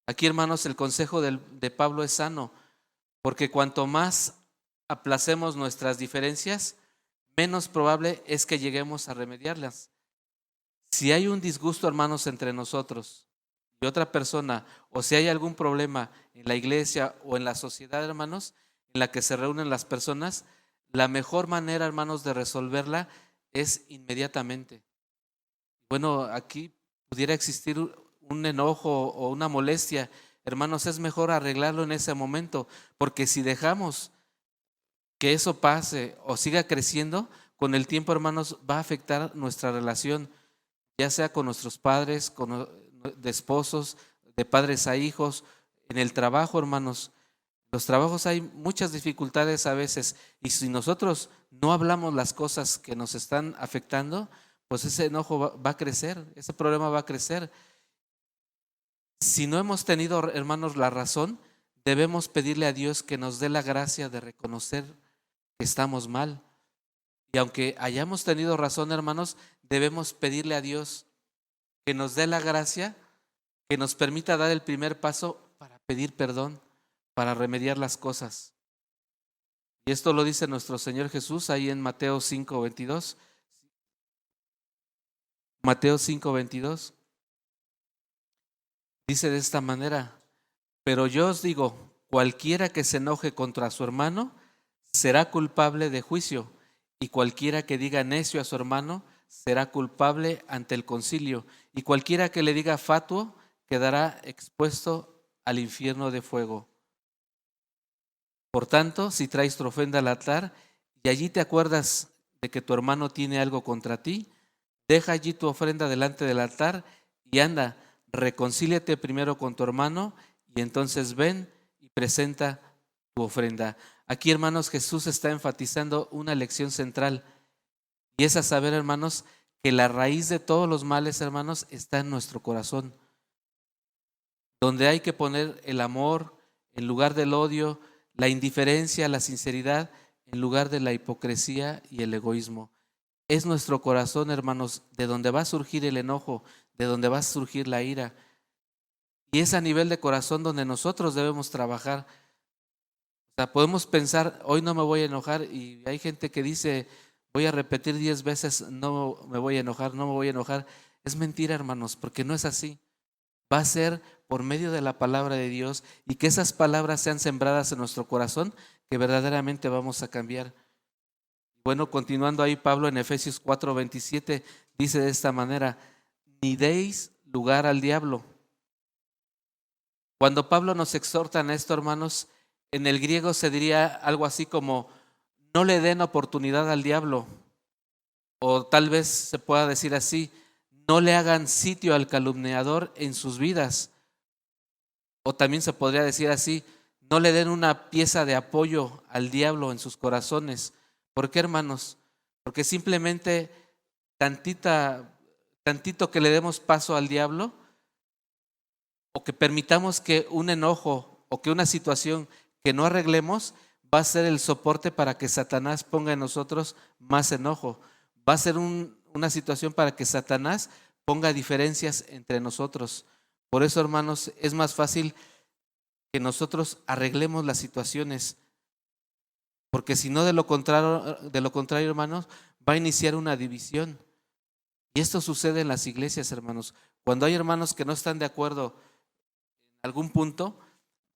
Aquí, hermanos, el consejo de Pablo es sano, porque cuanto más aplacemos nuestras diferencias, menos probable es que lleguemos a remediarlas. Si hay un disgusto, hermanos, entre nosotros y otra persona, o si hay algún problema en la iglesia o en la sociedad, hermanos, en la que se reúnen las personas, la mejor manera, hermanos, de resolverla es inmediatamente. Bueno, aquí pudiera existir un enojo o una molestia, hermanos, es mejor arreglarlo en ese momento, porque si dejamos que eso pase o siga creciendo, con el tiempo, hermanos, va a afectar nuestra relación, ya sea con nuestros padres, de esposos, de padres a hijos, en el trabajo, hermanos. Los trabajos hay muchas dificultades a veces, y si nosotros no hablamos las cosas que nos están afectando, pues ese enojo va a crecer, ese problema va a crecer. Si no hemos tenido, hermanos, la razón, debemos pedirle a Dios que nos dé la gracia de reconocer que estamos mal. Y aunque hayamos tenido razón, hermanos, debemos pedirle a Dios que nos dé la gracia, que nos permita dar el primer paso para pedir perdón, para remediar las cosas. Y esto lo dice nuestro Señor Jesús ahí en Mateo 5:22. Mateo 5:22 dice de esta manera: pero yo os digo, cualquiera que se enoje contra su hermano será culpable de juicio, y cualquiera que diga necio a su hermano será culpable ante el concilio, y cualquiera que le diga fatuo quedará expuesto al infierno de fuego. Por tanto, si traes tu ofrenda al altar y allí te acuerdas de que tu hermano tiene algo contra ti, deja allí tu ofrenda delante del altar y anda, reconcíliate primero con tu hermano y entonces ven y presenta tu ofrenda. Aquí, hermanos, Jesús está enfatizando una lección central, y es a saber, hermanos, que la raíz de todos los males, hermanos, está en nuestro corazón, donde hay que poner el amor en lugar del odio, la indiferencia, la sinceridad en lugar de la hipocresía y el egoísmo. Es nuestro corazón, hermanos, de donde va a surgir el enojo, de donde va a surgir la ira. Y es a nivel de corazón donde nosotros debemos trabajar. O sea, podemos pensar, hoy no me voy a enojar, y hay gente que dice, voy a repetir 10 veces, no me voy a enojar, no me voy a enojar. Es mentira, hermanos, porque no es así. Va a ser por medio de la palabra de Dios, y que esas palabras sean sembradas en nuestro corazón, que verdaderamente vamos a cambiar. Bueno, continuando ahí, Pablo en Efesios 4:27 dice de esta manera: ni deis lugar al diablo. Cuando Pablo nos exhorta en esto, hermanos, en el griego se diría algo así como: no le den oportunidad al diablo, o tal vez se pueda decir así: no le hagan sitio al calumniador en sus vidas, o también se podría decir así: no le den una pieza de apoyo al diablo en sus corazones. ¿Por qué, hermanos? Porque simplemente tantito que le demos paso al diablo, o que permitamos que un enojo o que una situación que no arreglemos, va a ser el soporte para que Satanás ponga en nosotros más enojo. Va a ser una situación para que Satanás ponga diferencias entre nosotros. Por eso, hermanos, es más fácil que nosotros arreglemos las situaciones, porque si no, de lo contrario, hermanos, va a iniciar una división. Y esto sucede en las iglesias, hermanos. Cuando hay hermanos que no están de acuerdo en algún punto,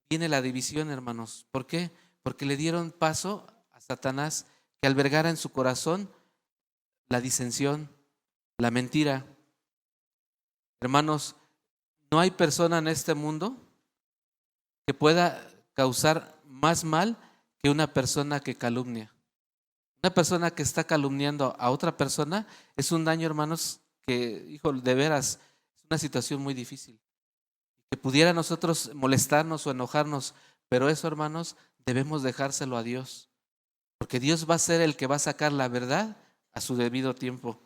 viene la división, hermanos. ¿Por qué? Porque le dieron paso a Satanás, que albergara en su corazón la disensión, la mentira. Hermanos, no hay persona en este mundo que pueda causar más mal que una persona que calumnia. Una persona que está calumniando a otra persona es un daño, hermanos, que, hijo, de veras, es una situación muy difícil. Que pudiera nosotros molestarnos o enojarnos, pero eso, hermanos, debemos dejárselo a Dios, porque Dios va a ser el que va a sacar la verdad a su debido tiempo.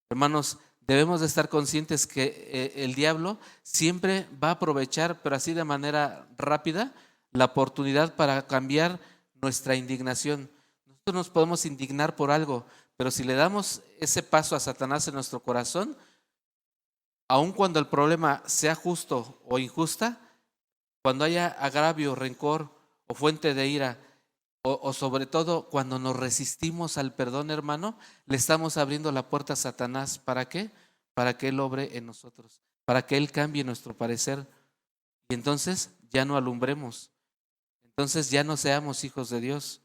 Hermanos, debemos de estar conscientes que el diablo siempre va a aprovechar, pero así de manera rápida, la oportunidad para cambiar nuestra indignación. Nosotros nos podemos indignar por algo, pero si le damos ese paso a Satanás en nuestro corazón, aun cuando el problema sea justo o injusta, cuando haya agravio, rencor o fuente de ira, o sobre todo cuando nos resistimos al perdón, hermano, le estamos abriendo la puerta a Satanás. ¿Para qué? Para que Él obre en nosotros, para que Él cambie nuestro parecer, y entonces ya no alumbremos, entonces ya no seamos hijos de Dios.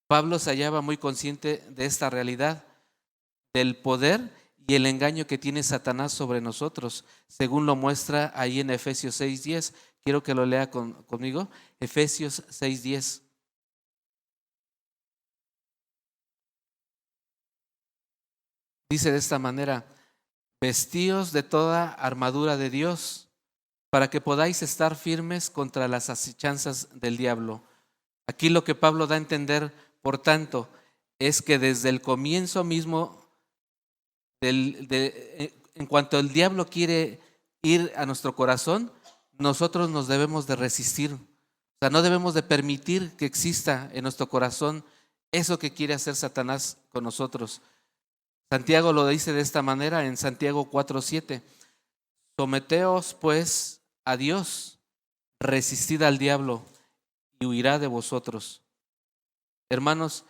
Pablo se hallaba muy consciente de esta realidad, del poder y el engaño que tiene Satanás sobre nosotros, según lo muestra ahí en Efesios 6:10. Quiero que lo lea conmigo. Efesios 6:10. Dice de esta manera: vestíos de toda armadura de Dios, para que podáis estar firmes contra las acechanzas del diablo. Aquí lo que Pablo da a entender, por tanto, es que desde el comienzo mismo, en cuanto el diablo quiere ir a nuestro corazón, nosotros nos debemos de resistir. O sea, no debemos de permitir que exista en nuestro corazón eso que quiere hacer Satanás con nosotros. Santiago lo dice de esta manera en Santiago 4:7. Someteos pues a Dios, resistid al diablo y huirá de vosotros. Hermanos,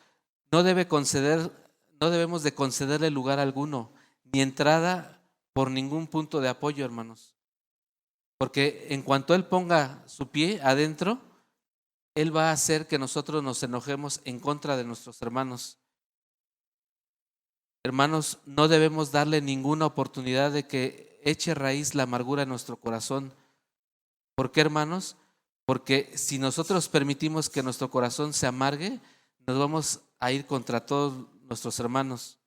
no debemos de concederle lugar alguno, ni entrada por ningún punto de apoyo, hermanos. Porque en cuanto Él ponga su pie adentro, Él va a hacer que nosotros nos enojemos en contra de nuestros hermanos. Hermanos, no debemos darle ninguna oportunidad de que eche raíz la amargura en nuestro corazón. ¿Por qué, hermanos? Porque si nosotros permitimos que nuestro corazón se amargue, nos vamos a ir contra todos nuestros hermanos.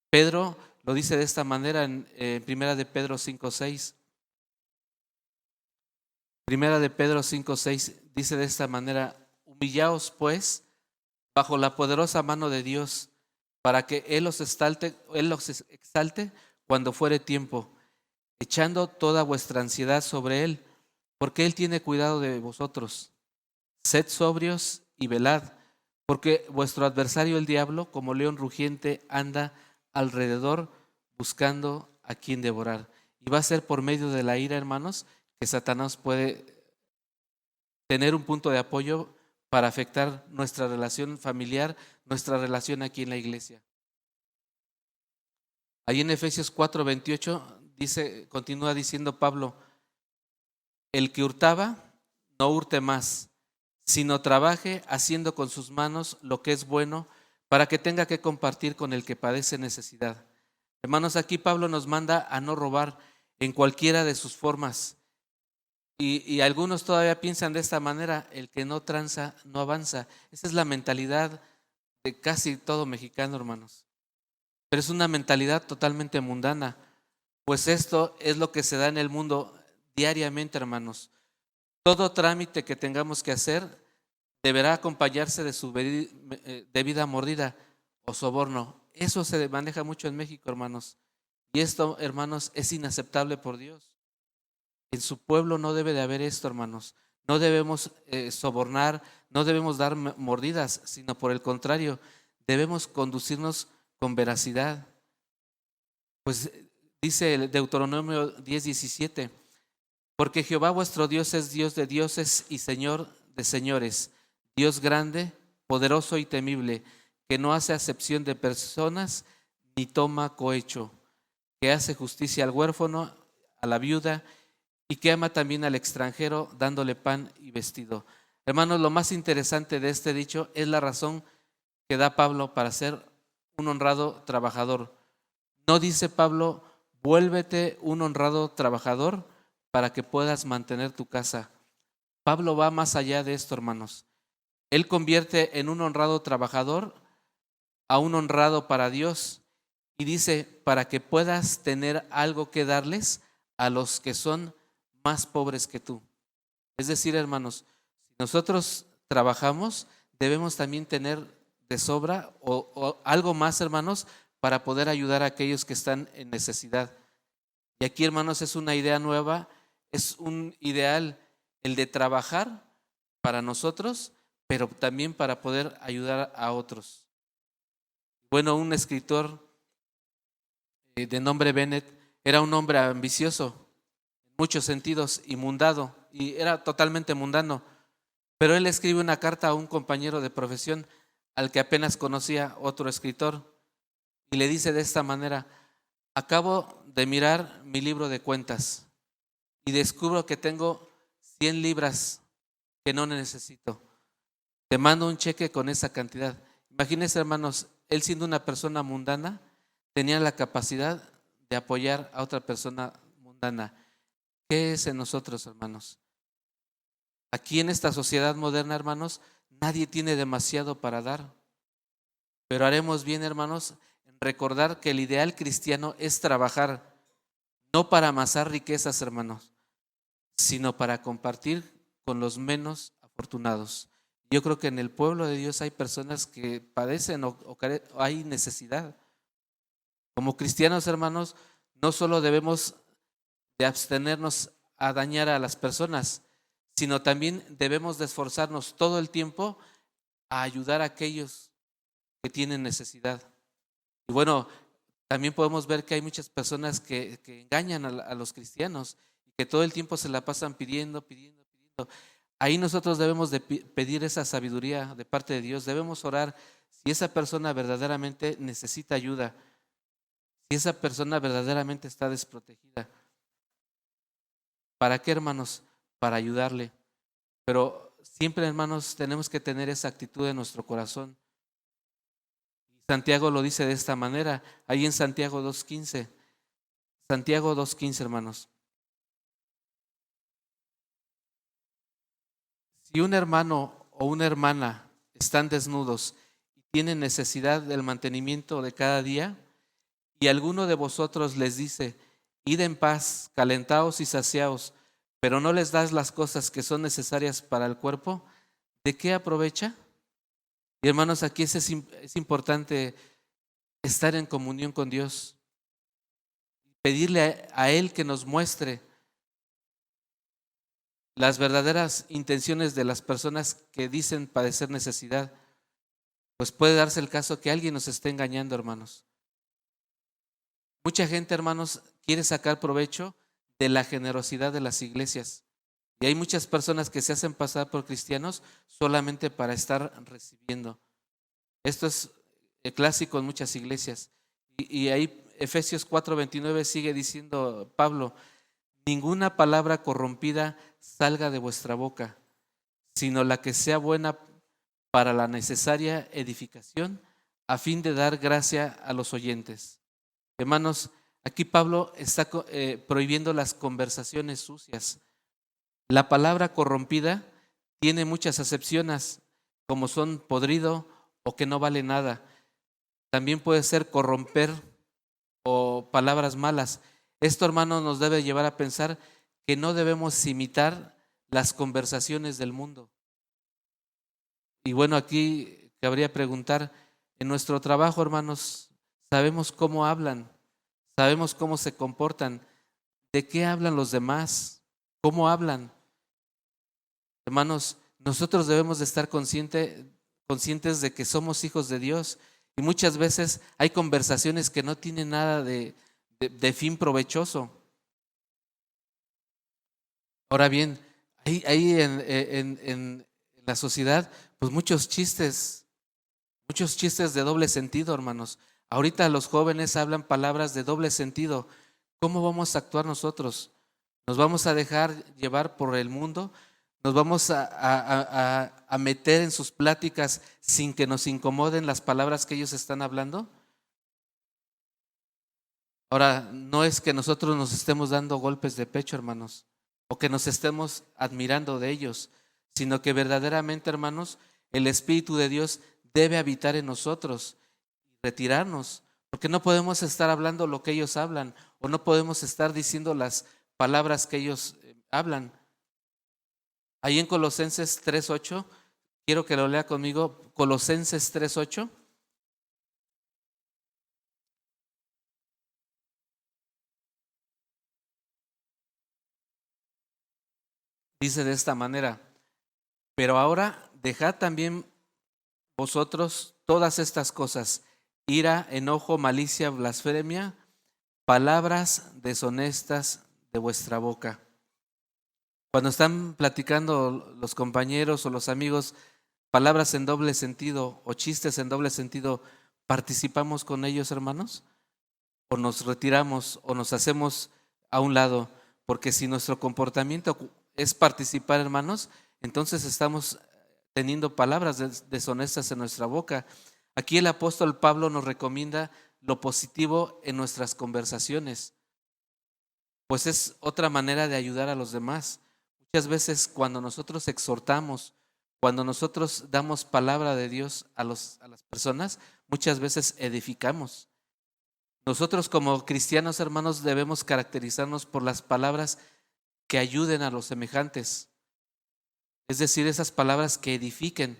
Pedro lo dice de esta manera en Primera de Pedro 5:6. Primera de Pedro 5:6 dice de esta manera: humillaos pues bajo la poderosa mano de Dios, para que Él los exalte cuando fuere tiempo, echando toda vuestra ansiedad sobre Él, porque Él tiene cuidado de vosotros. Sed sobrios y velad, porque vuestro adversario el diablo, como león rugiente, anda alrededor buscando a quien devorar. Y va a ser por medio de la ira, hermanos, que Satanás puede tener un punto de apoyo para afectar nuestra relación familiar, nuestra relación aquí en la iglesia. Ahí en Efesios 4:28 continúa diciendo Pablo: el que hurtaba, no hurte más, sino trabaje haciendo con sus manos lo que es bueno, para que tenga que compartir con el que padece necesidad. Hermanos, aquí Pablo nos manda a no robar en cualquiera de sus formas. Y algunos todavía piensan de esta manera: el que no tranza, no avanza. Esa es la mentalidad de casi todo mexicano, hermanos. Pero es una mentalidad totalmente mundana, pues esto es lo que se da en el mundo diariamente, hermanos. Todo trámite que tengamos que hacer deberá acompañarse de su debida mordida o soborno. Eso se maneja mucho en México, hermanos. Y esto, hermanos, es inaceptable por Dios. En su pueblo no debe de haber esto, hermanos. No debemos sobornar, no debemos dar mordidas, sino por el contrario, debemos conducirnos con veracidad. Pues dice el Deuteronomio 10:17: porque Jehová vuestro Dios es Dios de dioses y Señor de señores, Dios grande, poderoso y temible, que no hace acepción de personas ni toma cohecho, que hace justicia al huérfano, a la viuda, y que ama también al extranjero, dándole pan y vestido. Hermanos, lo más interesante de este dicho es la razón que da Pablo para ser un honrado trabajador. No dice Pablo: vuélvete un honrado trabajador para que puedas mantener tu casa. Pablo va más allá de esto, hermanos. Él convierte en un honrado trabajador a un honrado para Dios, y dice: para que puedas tener algo que darles a los que son más pobres que tú. Es decir, hermanos, si nosotros trabajamos, debemos también tener de sobra o algo más, hermanos, para poder ayudar a aquellos que están en necesidad. Y aquí, hermanos, es una idea nueva, es un ideal el de trabajar para nosotros, pero también para poder ayudar a otros. Bueno, un escritor de nombre Bennett era un hombre ambicioso en muchos sentidos y mundano, y era totalmente mundano, pero él escribe una carta a un compañero de profesión al que apenas conocía, otro escritor, y le dice de esta manera: acabo de mirar mi libro de cuentas y descubro que tengo 100 libras que no necesito. Te mando un cheque con esa cantidad. Imagínense, hermanos, él siendo una persona mundana, tenían la capacidad de apoyar a otra persona mundana. ¿Qué es en nosotros, hermanos? Aquí en esta sociedad moderna, hermanos, nadie tiene demasiado para dar. Pero haremos bien, hermanos, en recordar que el ideal cristiano es trabajar, no para amasar riquezas, hermanos, sino para compartir con los menos afortunados. Yo creo que en el pueblo de Dios hay personas que padecen o hay necesidad. Como cristianos, hermanos, no solo debemos de abstenernos a dañar a las personas, sino también debemos de esforzarnos todo el tiempo a ayudar a aquellos que tienen necesidad. Y bueno, también podemos ver que hay muchas personas que engañan a los cristianos y que todo el tiempo se la pasan pidiendo. Ahí nosotros debemos de pedir esa sabiduría de parte de Dios. Debemos orar si esa persona verdaderamente necesita ayuda, si esa persona verdaderamente está desprotegida. ¿Para qué, hermanos? Para ayudarle. Pero siempre, hermanos, tenemos que tener esa actitud en nuestro corazón. Santiago lo dice de esta manera, ahí en Santiago 2:15. Santiago 2:15, hermanos. Si un hermano o una hermana están desnudos y tienen necesidad del mantenimiento de cada día, y alguno de vosotros les dice, id en paz, calentaos y saciaos, pero no les das las cosas que son necesarias para el cuerpo, ¿de qué aprovecha? Y hermanos, aquí es importante estar en comunión con Dios, pedirle a Él que nos muestre las verdaderas intenciones de las personas que dicen padecer necesidad. Pues puede darse el caso que alguien nos esté engañando, hermanos. Mucha gente, hermanos, quiere sacar provecho de la generosidad de las iglesias. Y hay muchas personas que se hacen pasar por cristianos solamente para estar recibiendo. Esto es clásico en muchas iglesias. Y ahí Efesios 4:29 sigue diciendo Pablo, ninguna palabra corrompida salga de vuestra boca, sino la que sea buena para la necesaria edificación, a fin de dar gracia a los oyentes. Hermanos, aquí Pablo está prohibiendo las conversaciones sucias. La palabra corrompida tiene muchas acepciones, como son podrido o que no vale nada. También puede ser corromper o palabras malas. Esto, hermano, nos debe llevar a pensar que no debemos imitar las conversaciones del mundo. Y bueno, aquí cabría preguntar, en nuestro trabajo, hermanos, ¿sabemos cómo hablan? ¿Sabemos cómo se comportan? ¿De qué hablan los demás? ¿Cómo hablan? Hermanos, nosotros debemos de estar conscientes de que somos hijos de Dios y muchas veces hay conversaciones que no tienen nada de fin provechoso. Ahora bien, hay en la sociedad pues muchos chistes de doble sentido, hermanos. Ahorita los jóvenes hablan palabras de doble sentido. ¿Cómo vamos a actuar nosotros? ¿Nos vamos a dejar llevar por el mundo? ¿Nos vamos a meter en sus pláticas sin que nos incomoden las palabras que ellos están hablando? Ahora, no es que nosotros nos estemos dando golpes de pecho, hermanos, o que nos estemos admirando de ellos, sino que verdaderamente, hermanos, el Espíritu de Dios debe habitar en nosotros y retirarnos, porque no podemos estar hablando lo que ellos hablan, o no podemos estar diciendo las palabras que ellos hablan. Ahí en Colosenses 3:8, quiero que lo lea conmigo, Colosenses 3:8. Dice de esta manera, pero ahora dejad también vosotros todas estas cosas, ira, enojo, malicia, blasfemia, palabras deshonestas de vuestra boca. Cuando están platicando los compañeros o los amigos palabras en doble sentido o chistes en doble sentido, ¿participamos con ellos, hermanos? ¿O nos retiramos o nos hacemos a un lado? Porque si nuestro comportamiento es participar, hermanos, entonces estamos teniendo palabras deshonestas en nuestra boca. Aquí el apóstol Pablo nos recomienda lo positivo en nuestras conversaciones, pues es otra manera de ayudar a los demás. Muchas veces cuando nosotros exhortamos, cuando nosotros damos palabra de Dios a las personas, muchas veces edificamos. Nosotros como cristianos, hermanos, debemos caracterizarnos por las palabras que ayuden a los semejantes, es decir, esas palabras que edifiquen.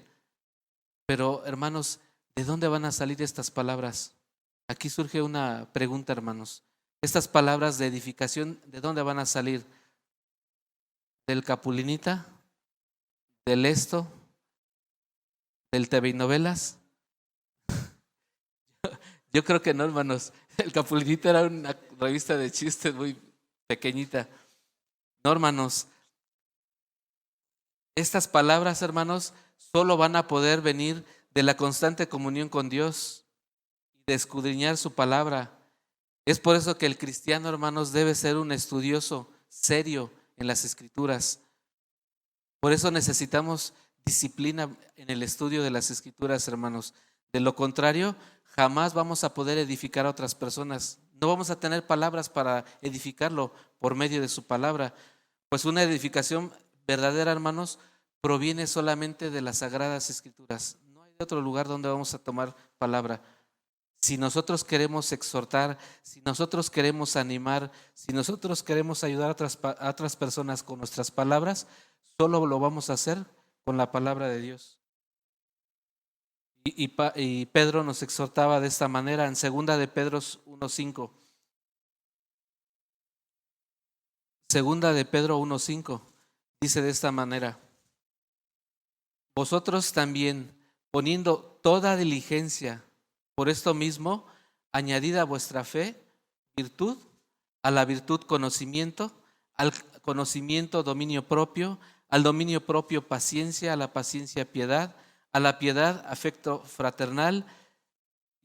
Pero, hermanos, ¿de dónde van a salir estas palabras? Aquí surge una pregunta, hermanos. Estas palabras de edificación, ¿de dónde van a salir? ¿Del Capulinita? ¿Del Esto? ¿Del TV y Novelas? Yo creo que no, hermanos. El Capulinita era una revista de chistes muy pequeñita. No, hermanos. Estas palabras, hermanos, solo van a poder venir de la constante comunión con Dios y de escudriñar su palabra. Es por eso que el cristiano, hermanos, debe ser un estudioso serio en las Escrituras. Por eso necesitamos disciplina en el estudio de las Escrituras, hermanos. De lo contrario, jamás vamos a poder edificar a otras personas. No vamos a tener palabras para edificarlo por medio de su palabra. Pues una edificación verdadera, hermanos, proviene solamente de las Sagradas Escrituras. No hay otro lugar donde vamos a tomar palabra. Si nosotros queremos exhortar, si nosotros queremos animar, si nosotros queremos ayudar a otras personas con nuestras palabras, solo lo vamos a hacer con la palabra de Dios. Y Pedro nos exhortaba de esta manera en 2 de Pedro 1:5. 2 de Pedro 1:5 dice de esta manera: vosotros también, poniendo toda diligencia, por esto mismo, añadid a vuestra fe virtud, a la virtud conocimiento, al conocimiento dominio propio, al dominio propio paciencia, a la paciencia piedad, a la piedad afecto fraternal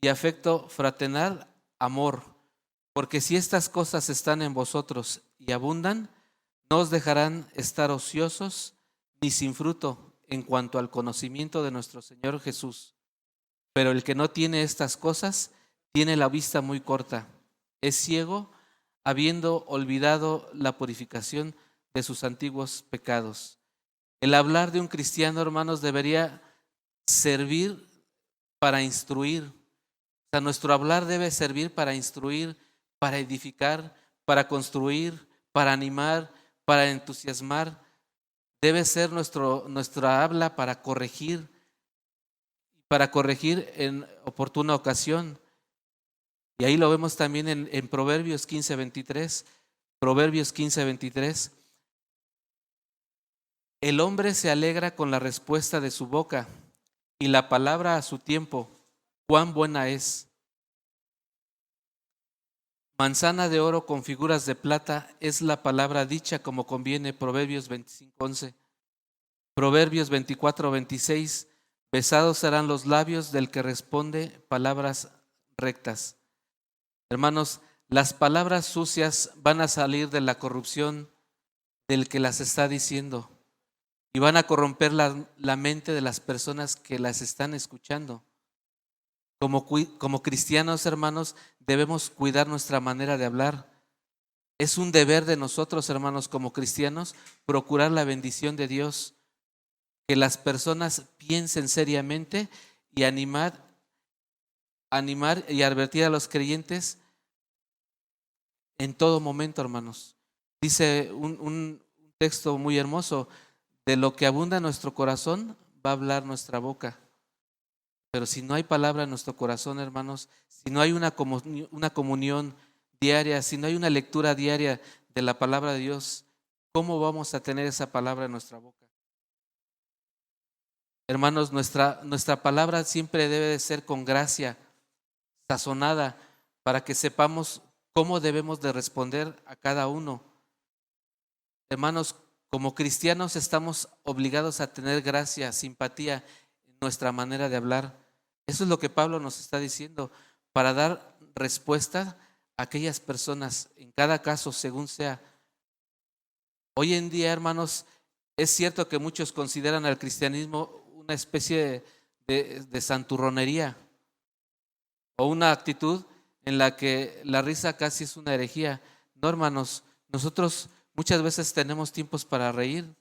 y afecto fraternal amor. Porque si estas cosas están en vosotros y abundan, no os dejarán estar ociosos ni sin fruto en cuanto al conocimiento de nuestro Señor Jesús. Pero el que no tiene estas cosas tiene la vista muy corta, es ciego, habiendo olvidado la purificación de sus antiguos pecados. El hablar de un cristiano, hermanos, debería servir para instruir. O sea, nuestro hablar debe servir para instruir, para edificar, para construir, para animar, para entusiasmar. Debe ser nuestra habla para corregir en oportuna ocasión. Y ahí lo vemos también en Proverbios 15:23. Proverbios 15:23. El hombre se alegra con la respuesta de su boca, y la palabra a su tiempo, cuán buena es. Manzana de oro con figuras de plata es la palabra dicha como conviene. Proverbios 25:11. Proverbios 24:26. Besados serán los labios del que responde palabras rectas. Hermanos, las palabras sucias van a salir de la corrupción del que las está diciendo y van a corromper la mente de las personas que las están escuchando. Como cristianos, hermanos, debemos cuidar nuestra manera de hablar. Es un deber de nosotros, hermanos, como cristianos, procurar la bendición de Dios, que las personas piensen seriamente y animar y advertir a los creyentes en todo momento, hermanos. Dice un texto muy hermoso: de lo que abunda nuestro corazón va a hablar nuestra boca. Pero si no hay palabra en nuestro corazón, hermanos, si no hay una comunión diaria, si no hay una lectura diaria de la palabra de Dios, ¿cómo vamos a tener esa palabra en nuestra boca? Hermanos, nuestra palabra siempre debe de ser con gracia, sazonada, para que sepamos cómo debemos de responder a cada uno. Hermanos, como cristianos estamos obligados a tener gracia, simpatía en nuestra manera de hablar. Eso es lo que Pablo nos está diciendo, para dar respuesta a aquellas personas, en cada caso, según sea. Hoy en día, hermanos, es cierto que muchos consideran al cristianismo una especie de santurronería o una actitud en la que la risa casi es una herejía. No, hermanos, nosotros muchas veces tenemos tiempos para reír,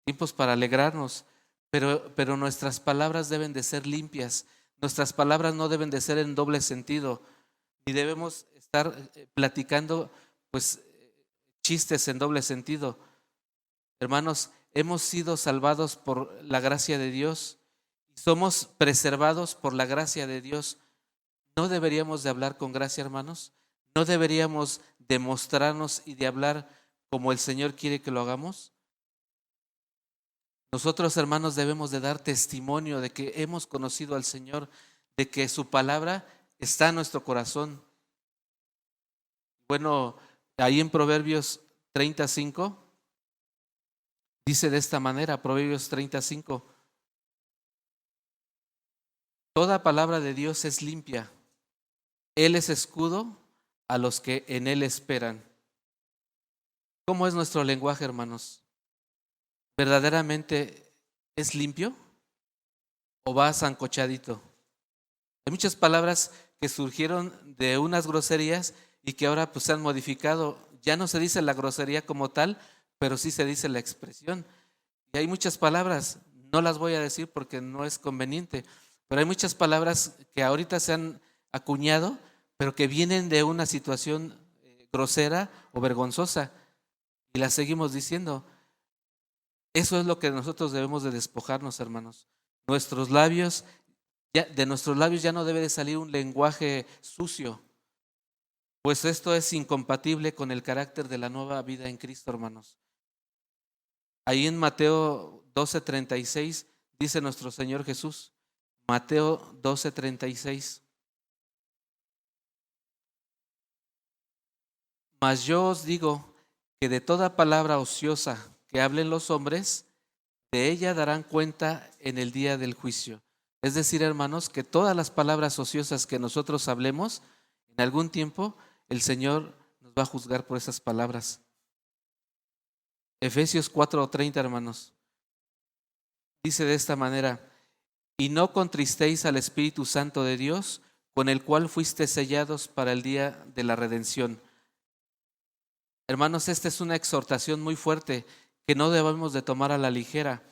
tiempos para alegrarnos, pero nuestras palabras deben de ser limpias. Nuestras palabras no deben de ser en doble sentido, ni debemos estar platicando pues chistes en doble sentido. Hermanos, hemos sido salvados por la gracia de Dios, somos preservados por la gracia de Dios. ¿No deberíamos de hablar con gracia, hermanos? ¿No deberíamos demostrarnos y de hablar como el Señor quiere que lo hagamos? Nosotros, hermanos, debemos de dar testimonio de que hemos conocido al Señor, de que su palabra está en nuestro corazón. Bueno, ahí en Proverbios 35 dice de esta manera, Proverbios 35, toda palabra de Dios es limpia, Él es escudo a los que en Él esperan. ¿Cómo es nuestro lenguaje, hermanos? ¿Verdaderamente es limpio o va sancochadito? Hay muchas palabras que surgieron de unas groserías y que ahora pues se han modificado. Ya no se dice la grosería como tal, pero sí se dice la expresión. Y hay muchas palabras, no las voy a decir porque no es conveniente, pero hay muchas palabras que ahorita se han acuñado, pero que vienen de una situación grosera o vergonzosa y las seguimos diciendo. Eso es lo que nosotros debemos de despojarnos, hermanos. De nuestros labios ya no debe de salir un lenguaje sucio, pues esto es incompatible con el carácter de la nueva vida en Cristo, hermanos. Ahí en Mateo 12:36 dice nuestro Señor Jesús, Mateo 12:36, mas yo os digo que de toda palabra ociosa que hablen los hombres, de ella darán cuenta en el día del juicio. Es decir, hermanos, que todas las palabras ociosas que nosotros hablemos, en algún tiempo el Señor nos va a juzgar por esas palabras. Efesios 4:30, hermanos, dice de esta manera, y no contristéis al Espíritu Santo de Dios, con el cual fuiste sellados para el día de la redención. Hermanos, esta es una exhortación muy fuerte que no debemos de tomar a la ligera,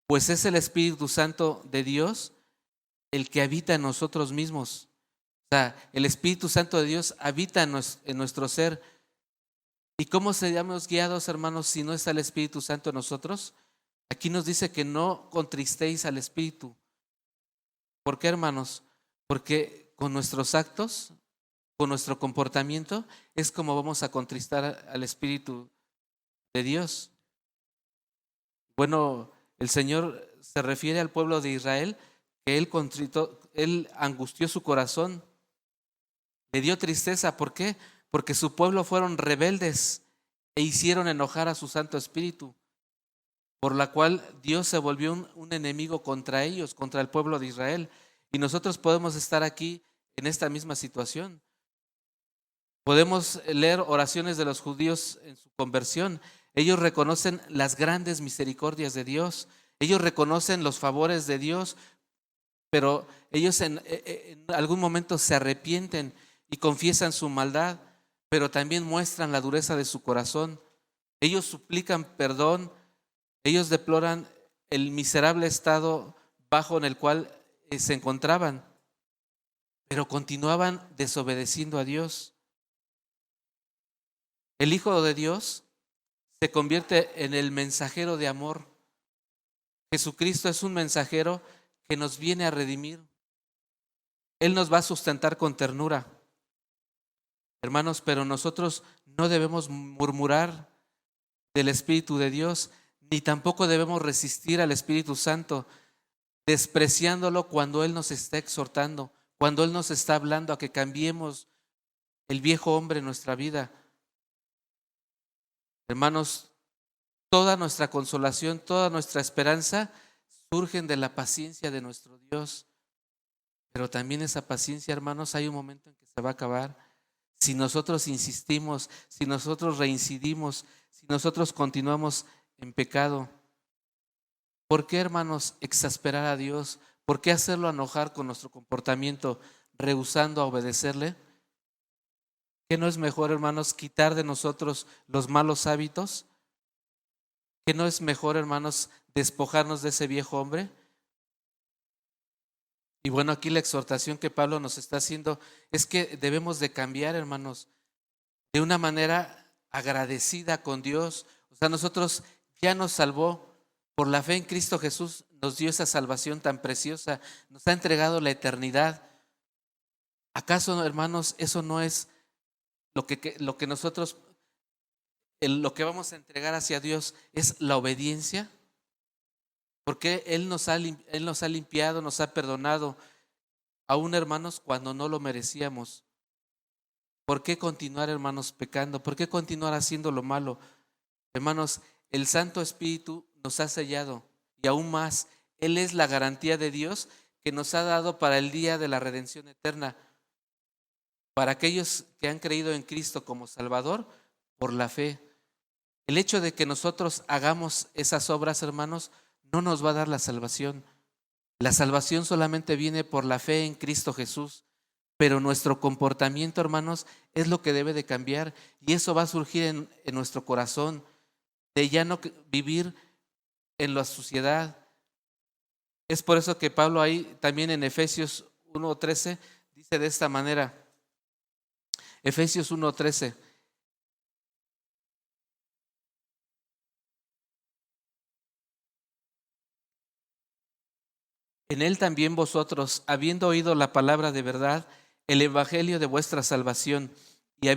pues es el Espíritu Santo de Dios el que habita en nosotros mismos. O sea, el Espíritu Santo de Dios habita en nuestro ser. ¿Y cómo seríamos guiados, hermanos, si no está el Espíritu Santo en nosotros? Aquí nos dice que no contristéis al Espíritu. ¿Por qué, hermanos? Porque con nuestros actos, con nuestro comportamiento, es como vamos a contristar al Espíritu de Dios. Bueno, el Señor se refiere al pueblo de Israel que Él angustió su corazón, le dio tristeza. ¿Por qué? Porque su pueblo fueron rebeldes e hicieron enojar a su Santo Espíritu, por la cual Dios se volvió un enemigo contra ellos, contra el pueblo de Israel. Y nosotros podemos estar aquí en esta misma situación. Podemos leer oraciones de los judíos en su conversión. Ellos reconocen las grandes misericordias de Dios. Ellos reconocen los favores de Dios, pero ellos en algún momento se arrepienten y confiesan su maldad, pero también muestran la dureza de su corazón. Ellos suplican perdón, ellos deploran el miserable estado bajo en el cual se encontraban, pero continuaban desobedeciendo a Dios. El Hijo de Dios se convierte en el mensajero de amor. Jesucristo es un mensajero que nos viene a redimir. Él nos va a sustentar con ternura. Hermanos, pero nosotros no debemos murmurar del Espíritu de Dios, ni tampoco debemos resistir al Espíritu Santo, despreciándolo cuando Él nos está exhortando, cuando Él nos está hablando a que cambiemos el viejo hombre en nuestra vida. Hermanos, toda nuestra consolación, toda nuestra esperanza surgen de la paciencia de nuestro Dios. Pero también esa paciencia, hermanos, hay un momento en que se va a acabar. Si nosotros insistimos, si nosotros reincidimos, si nosotros continuamos en pecado. ¿Por qué, hermanos, exasperar a Dios? ¿Por qué hacerlo enojar con nuestro comportamiento, rehusando a obedecerle? ¿Qué no es mejor, hermanos, quitar de nosotros los malos hábitos? ¿Qué no es mejor, hermanos, despojarnos de ese viejo hombre? Y bueno, aquí la exhortación que Pablo nos está haciendo es que debemos de cambiar, hermanos, de una manera agradecida con Dios. O sea, nosotros ya nos salvó por la fe en Cristo Jesús, nos dio esa salvación tan preciosa, nos ha entregado la eternidad. ¿Acaso, hermanos, eso no es lo que nosotros, lo que vamos a entregar hacia Dios es la obediencia? Porque Él nos ha limpiado, nos ha perdonado, aún, hermanos, cuando no lo merecíamos. ¿Por qué continuar, hermanos, pecando? ¿Por qué continuar haciendo lo malo? Hermanos, el Santo Espíritu nos ha sellado y aún más, Él es la garantía de Dios que nos ha dado para el día de la redención eterna. Para aquellos que han creído en Cristo como Salvador por la fe. El hecho de que nosotros hagamos esas obras, hermanos, no nos va a dar la salvación. La salvación solamente viene por la fe en Cristo Jesús. Pero nuestro comportamiento, hermanos, es lo que debe de cambiar. Y eso va a surgir en nuestro corazón, de ya no vivir en la suciedad. Es por eso que Pablo ahí también en Efesios 1:13 dice de esta manera. Efesios 1:13. En él también vosotros, habiendo oído la palabra de verdad, el evangelio de vuestra salvación, y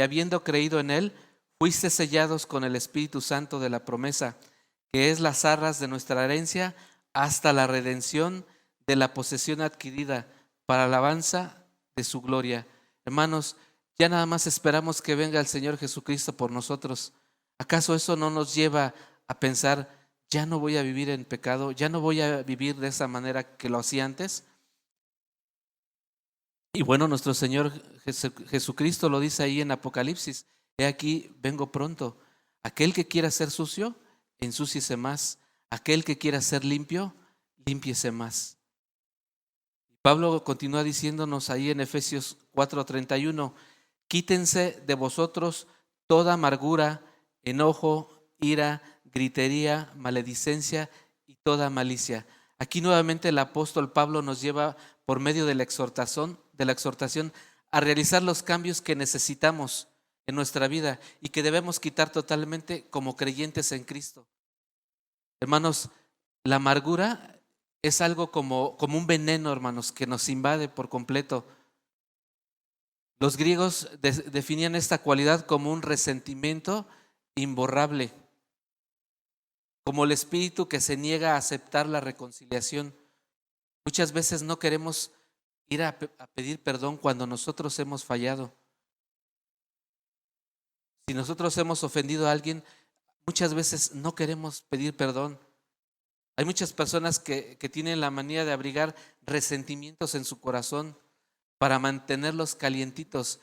habiendo creído en él, fuiste sellados con el Espíritu Santo de la promesa, que es las arras de nuestra herencia, hasta la redención de la posesión adquirida, para alabanza de su gloria. Hermanos, ya nada más esperamos que venga el Señor Jesucristo por nosotros. ¿Acaso eso no nos lleva a pensar, ya no voy a vivir en pecado, ya no voy a vivir de esa manera que lo hacía antes? Y bueno, nuestro Señor Jesucristo lo dice ahí en Apocalipsis: he aquí, vengo pronto. Aquel que quiera ser sucio, ensúciese más. Aquel que quiera ser limpio, límpiese más. Pablo continúa diciéndonos ahí en Efesios 4:31, quítense de vosotros toda amargura, enojo, ira, gritería, maledicencia y toda malicia. Aquí nuevamente el apóstol Pablo nos lleva por medio de la exhortación a realizar los cambios que necesitamos en nuestra vida y que debemos quitar totalmente como creyentes en Cristo. Hermanos, la amargura es algo como un veneno, hermanos, que nos invade por completo. Los griegos definían esta cualidad como un resentimiento imborrable, como el espíritu que se niega a aceptar la reconciliación. Muchas veces no queremos ir a pedir perdón cuando nosotros hemos fallado. Si nosotros hemos ofendido a alguien, muchas veces no queremos pedir perdón. Hay muchas personas que tienen la manía de abrigar resentimientos en su corazón para mantenerlos calientitos.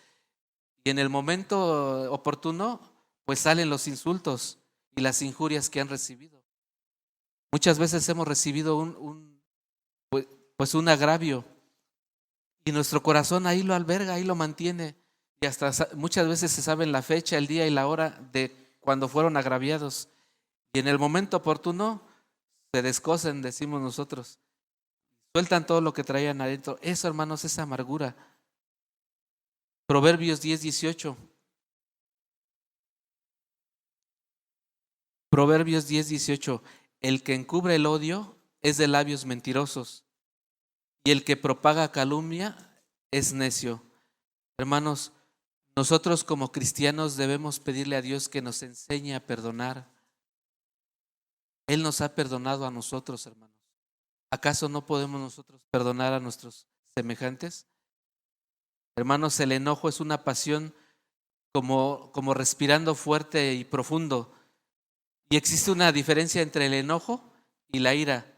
Y en el momento oportuno, pues salen los insultos y las injurias que han recibido. Muchas veces hemos recibido un agravio y nuestro corazón ahí lo alberga, ahí lo mantiene. Y hasta muchas veces se saben la fecha, el día y la hora de cuando fueron agraviados. Y en el momento oportuno se descosen, decimos nosotros. Sueltan todo lo que traían adentro. Eso, hermanos, es amargura. Proverbios 10:18. Proverbios 10:18. El que encubre el odio es de labios mentirosos, y el que propaga calumnia es necio. Hermanos, nosotros como cristianos debemos pedirle a Dios que nos enseñe a perdonar. Él nos ha perdonado a nosotros, hermanos. ¿Acaso no podemos nosotros perdonar a nuestros semejantes? Hermanos, el enojo es una pasión como respirando fuerte y profundo. Y existe una diferencia entre el enojo y la ira.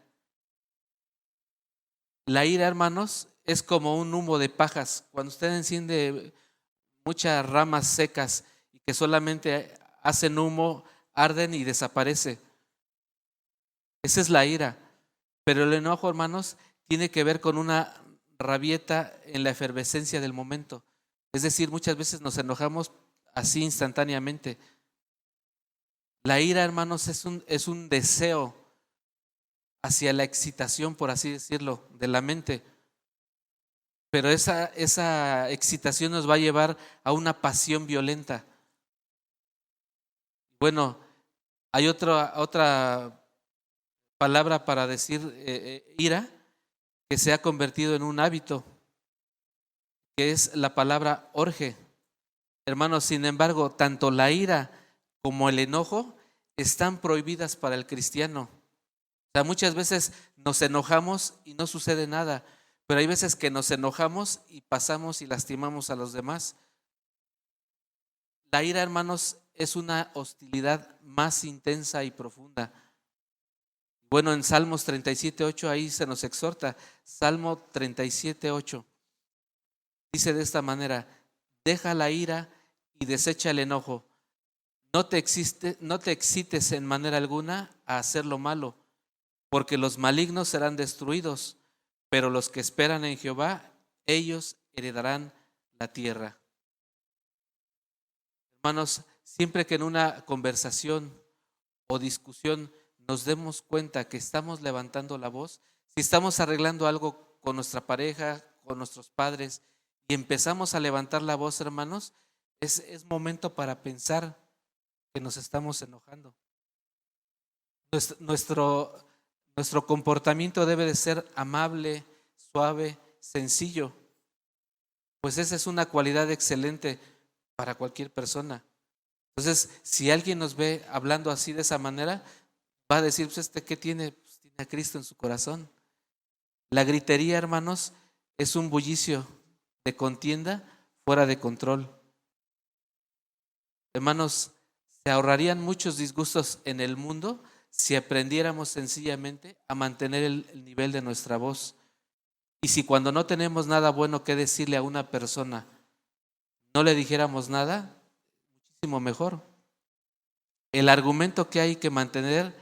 La ira, hermanos, es como un humo de pajas. Cuando usted enciende muchas ramas secas y que solamente hacen humo, arden y desaparece. Esa es la ira. Pero el enojo, hermanos, tiene que ver con una rabieta en la efervescencia del momento. Es decir, muchas veces nos enojamos así instantáneamente. La ira, hermanos, es un deseo hacia la excitación, por así decirlo, de la mente. Pero esa excitación nos va a llevar a una pasión violenta. Bueno, hay otra palabra para decir ira que se ha convertido en un hábito, que es la palabra orge. Hermanos, sin embargo, tanto la ira como el enojo están prohibidas para el cristiano. O sea, muchas veces nos enojamos y no sucede nada, pero hay veces que nos enojamos y pasamos y lastimamos a los demás. La ira, hermanos, es una hostilidad más intensa y profunda. Bueno, en Salmos 37:8 ahí se nos exhorta. Salmo 37:8 dice de esta manera: deja la ira y desecha el enojo. No te excites en manera alguna a hacer lo malo, porque los malignos serán destruidos, pero los que esperan en Jehová, ellos heredarán la tierra. Hermanos, siempre que en una conversación o discusión nos demos cuenta que estamos levantando la voz, si estamos arreglando algo con nuestra pareja, con nuestros padres, y empezamos a levantar la voz, hermanos, es momento para pensar que nos estamos enojando. Nuestro comportamiento debe de ser amable, suave, sencillo, pues esa es una cualidad excelente para cualquier persona. Entonces, si alguien nos ve hablando así de esa manera, va a decir, pues ¿qué tiene? Pues tiene a Cristo en su corazón. La gritería, hermanos, es un bullicio de contienda fuera de control. Hermanos, se ahorrarían muchos disgustos en el mundo si aprendiéramos sencillamente a mantener el nivel de nuestra voz. Y si cuando no tenemos nada bueno que decirle a una persona, no le dijéramos nada, muchísimo mejor. El argumento que hay que mantener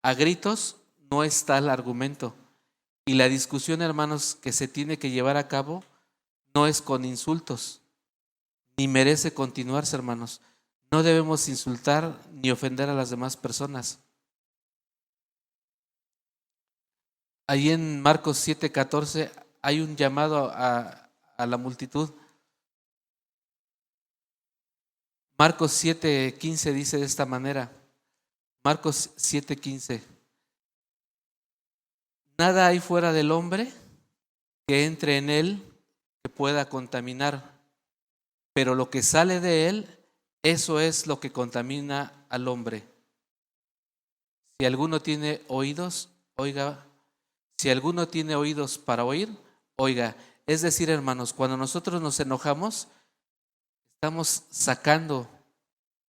a gritos no es tal argumento. Y la discusión, hermanos, que se tiene que llevar a cabo no es con insultos, ni merece continuarse, hermanos. No debemos insultar ni ofender a las demás personas. Ahí en Marcos 7:14 hay un llamado a la multitud. Marcos 7:15 dice de esta manera. Marcos 7:15. Nada hay fuera del hombre que entre en él que pueda contaminar, pero lo que sale de él, eso es lo que contamina al hombre. Si alguno tiene oídos, oiga. Si alguno tiene oídos para oír, oiga. Es decir, hermanos, cuando nosotros nos enojamos, estamos sacando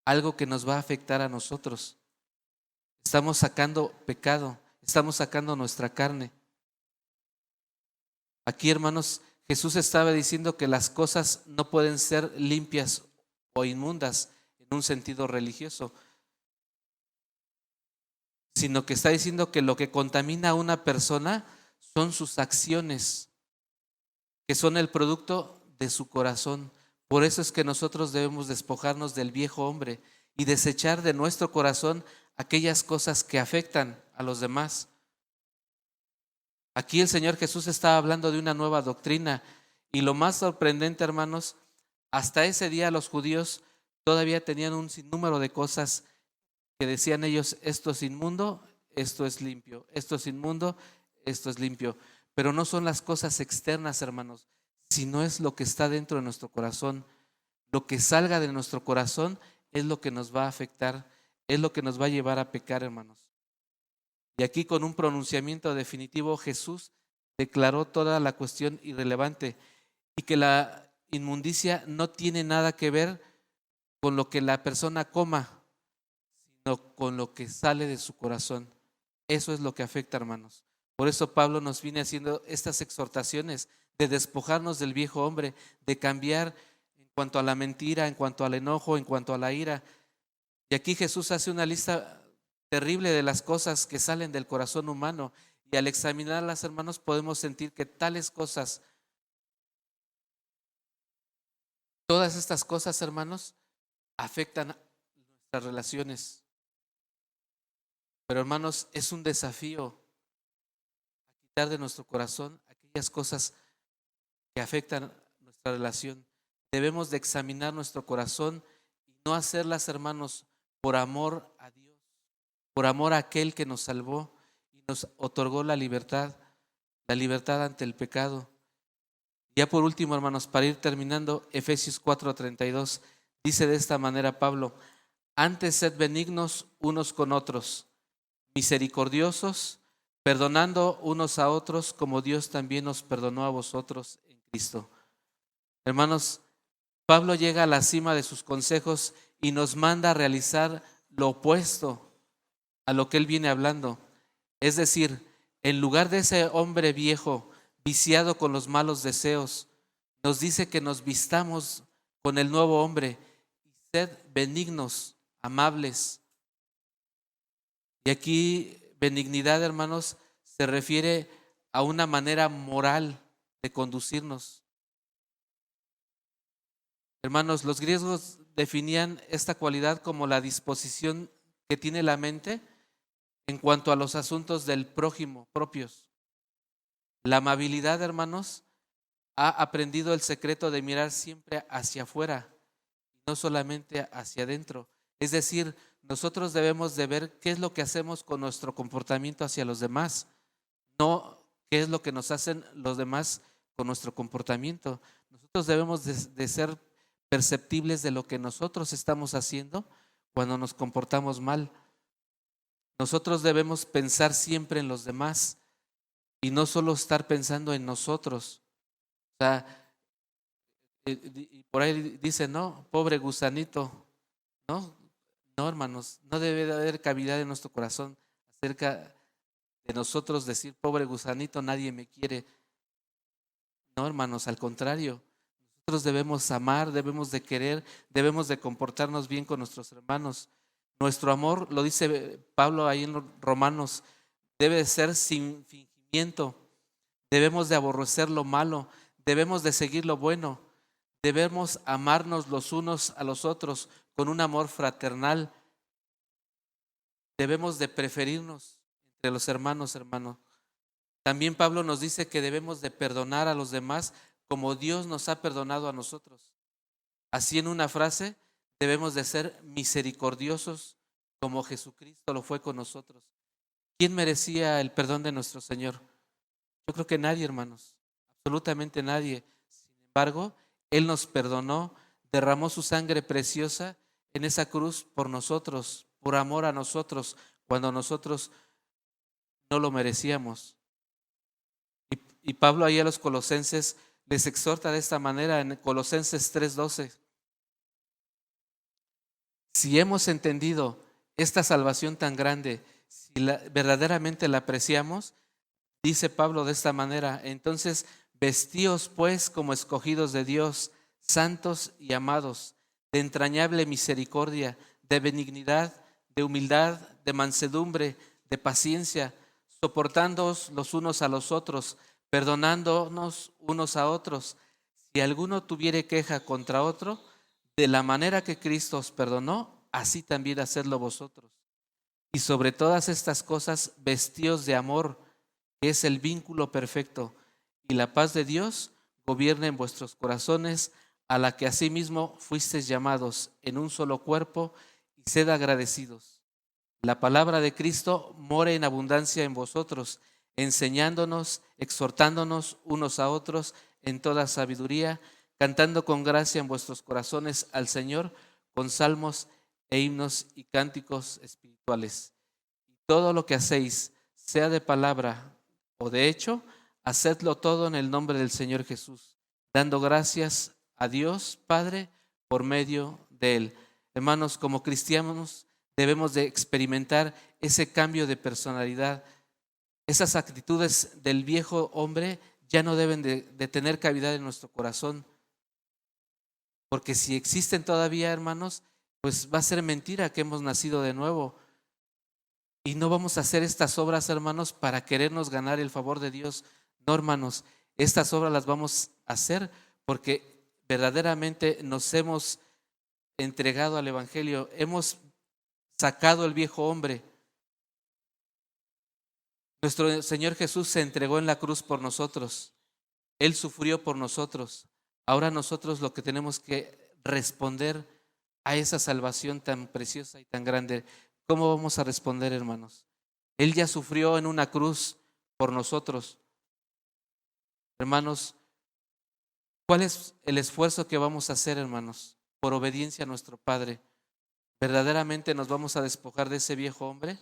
algo que nos va a afectar a nosotros. Estamos sacando pecado, estamos sacando nuestra carne. Aquí, hermanos, Jesús estaba diciendo que las cosas no pueden ser limpias o inmundas en un sentido religioso, sino que está diciendo que lo que contamina a una persona son sus acciones, que son el producto de su corazón. Por eso es que nosotros debemos despojarnos del viejo hombre y desechar de nuestro corazón aquellas cosas que afectan a los demás. Aquí el Señor Jesús está hablando de una nueva doctrina y lo más sorprendente, hermanos, hasta ese día los judíos todavía tenían un sinnúmero de cosas que decían ellos: esto es inmundo, esto es limpio, esto es inmundo, esto es limpio. Pero no son las cosas externas, hermanos, sino es lo que está dentro de nuestro corazón. Lo que salga de nuestro corazón es lo que nos va a afectar, es lo que nos va a llevar a pecar, hermanos. Y aquí, con un pronunciamiento definitivo, Jesús declaró toda la cuestión irrelevante y que la inmundicia no tiene nada que ver con lo que la persona coma, sino con lo que sale de su corazón. Eso es lo que afecta, hermanos. Por eso Pablo nos viene haciendo estas exhortaciones de despojarnos del viejo hombre, de cambiar en cuanto a la mentira, en cuanto al enojo, en cuanto a la ira. Y aquí Jesús hace una lista terrible de las cosas que salen del corazón humano, y al examinarlas, hermanos, podemos sentir que tales cosas Todas estas cosas, hermanos, afectan nuestras relaciones. Pero, hermanos, es un desafío quitar de nuestro corazón aquellas cosas que afectan nuestra relación. Debemos de examinar nuestro corazón y no hacerlas, hermanos, por amor a Dios, por amor a aquel que nos salvó y nos otorgó la libertad ante el pecado. Ya por último, hermanos, para ir terminando, Efesios 4:32 dice de esta manera Pablo: antes sed benignos unos con otros, misericordiosos, perdonando unos a otros como Dios también os perdonó a vosotros en Cristo. Hermanos, Pablo llega a la cima de sus consejos y nos manda a realizar lo opuesto a lo que él viene hablando. Es decir, en lugar de ese hombre viejo viciado con los malos deseos, nos dice que nos vistamos con el nuevo hombre y sed benignos, amables. Y aquí benignidad, hermanos, se refiere a una manera moral de conducirnos. Hermanos, los griegos definían esta cualidad como la disposición que tiene la mente en cuanto a los asuntos del prójimo propios. La amabilidad, hermanos, ha aprendido el secreto de mirar siempre hacia afuera, no solamente hacia adentro. Es decir, nosotros debemos de ver qué es lo que hacemos con nuestro comportamiento hacia los demás, no qué es lo que nos hacen los demás con nuestro comportamiento. Nosotros debemos de ser perceptibles de lo que nosotros estamos haciendo cuando nos comportamos mal. Nosotros debemos pensar siempre en los demás y no solo estar pensando en nosotros. O sea, y por ahí dice, no, pobre gusanito, ¿no? No, hermanos, no debe de haber cavidad en nuestro corazón acerca de nosotros decir, pobre gusanito, nadie me quiere. No, hermanos, al contrario, nosotros debemos amar, debemos de querer, debemos de comportarnos bien con nuestros hermanos. Nuestro amor, lo dice Pablo ahí en los Romanos, debe de ser sin fingimiento. Debemos de aborrecer lo malo, debemos de seguir lo bueno, debemos amarnos los unos a los otros con un amor fraternal. Debemos de preferirnos entre los hermanos. También Pablo nos dice que debemos de perdonar a los demás como Dios nos ha perdonado a nosotros. Así, en una frase, debemos de ser misericordiosos como Jesucristo lo fue con nosotros. ¿Quién merecía el perdón de nuestro Señor? Yo creo que nadie, hermanos, absolutamente nadie. Sin embargo, Él nos perdonó, derramó su sangre preciosa en esa cruz por nosotros, por amor a nosotros, cuando nosotros no lo merecíamos. Y Pablo ahí a los colosenses les exhorta de esta manera en Colosenses 3:12. Si hemos entendido esta salvación tan grande, si verdaderamente la apreciamos, dice Pablo de esta manera, entonces vestíos pues como escogidos de Dios, santos y amados, de entrañable misericordia, de benignidad, de humildad, de mansedumbre, de paciencia, soportándoos los unos a los otros, perdonándonos unos a otros. Si alguno tuviere queja contra otro, de la manera que Cristo os perdonó, así también hacedlo vosotros. Y sobre todas estas cosas, vestíos de amor, que es el vínculo perfecto, y la paz de Dios gobierna en vuestros corazones, a la que asimismo fuisteis llamados en un solo cuerpo, y sed agradecidos. La palabra de Cristo more en abundancia en vosotros, enseñándonos, exhortándonos unos a otros en toda sabiduría, cantando con gracia en vuestros corazones al Señor con salmos e himnos y cánticos espirituales. Y todo lo que hacéis, sea de palabra o de hecho, hacedlo todo en el nombre del Señor Jesús, dando gracias a Dios Padre por medio de Él. Hermanos, como cristianos debemos de experimentar ese cambio de personalidad. Esas actitudes del viejo hombre ya no deben de tener cavidad en nuestro corazón, porque si existen todavía, hermanos, pues va a ser mentira que hemos nacido de nuevo. Y no vamos a hacer estas obras, hermanos, para querernos ganar el favor de Dios. No, hermanos, estas obras las vamos a hacer porque verdaderamente nos hemos entregado al Evangelio, hemos sacado el viejo hombre. Nuestro Señor Jesús se entregó en la cruz por nosotros. Él sufrió por nosotros. Ahora nosotros lo que tenemos que responder a esa salvación tan preciosa y tan grande. ¿Cómo vamos a responder, hermanos? Él ya sufrió en una cruz por nosotros. Hermanos, ¿cuál es el esfuerzo que vamos a hacer, hermanos, por obediencia a nuestro Padre? ¿Verdaderamente nos vamos a despojar de ese viejo hombre?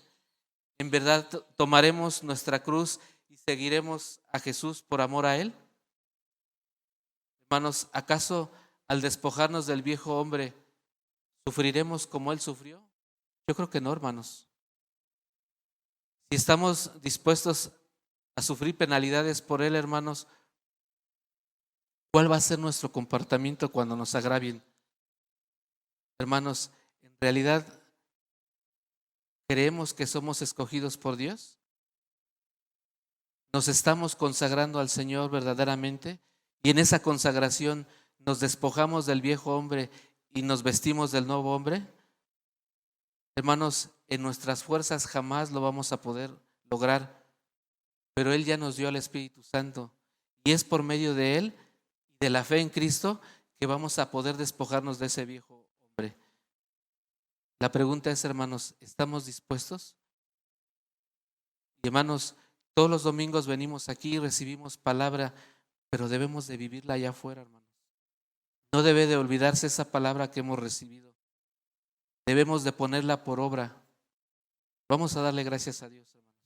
¿En verdad tomaremos nuestra cruz y seguiremos a Jesús por amor a Él? Hermanos, ¿acaso al despojarnos del viejo hombre sufriremos como Él sufrió? Yo creo que no, hermanos. Si estamos dispuestos a sufrir penalidades por Él, hermanos, ¿cuál va a ser nuestro comportamiento cuando nos agravien? Hermanos, ¿en realidad creemos que somos escogidos por Dios? ¿Nos estamos consagrando al Señor verdaderamente? Y en esa consagración nos despojamos del viejo hombre y nos vestimos del nuevo hombre. Hermanos, en nuestras fuerzas jamás lo vamos a poder lograr, pero Él ya nos dio al Espíritu Santo y es por medio de Él, de la fe en Cristo, que vamos a poder despojarnos de ese viejo hombre. La pregunta es, hermanos, ¿estamos dispuestos? Y hermanos, todos los domingos venimos aquí y recibimos palabra, pero debemos de vivirla allá afuera, hermanos. No debe de olvidarse esa palabra que hemos recibido. Debemos de ponerla por obra. Vamos a darle gracias a Dios, hermanos.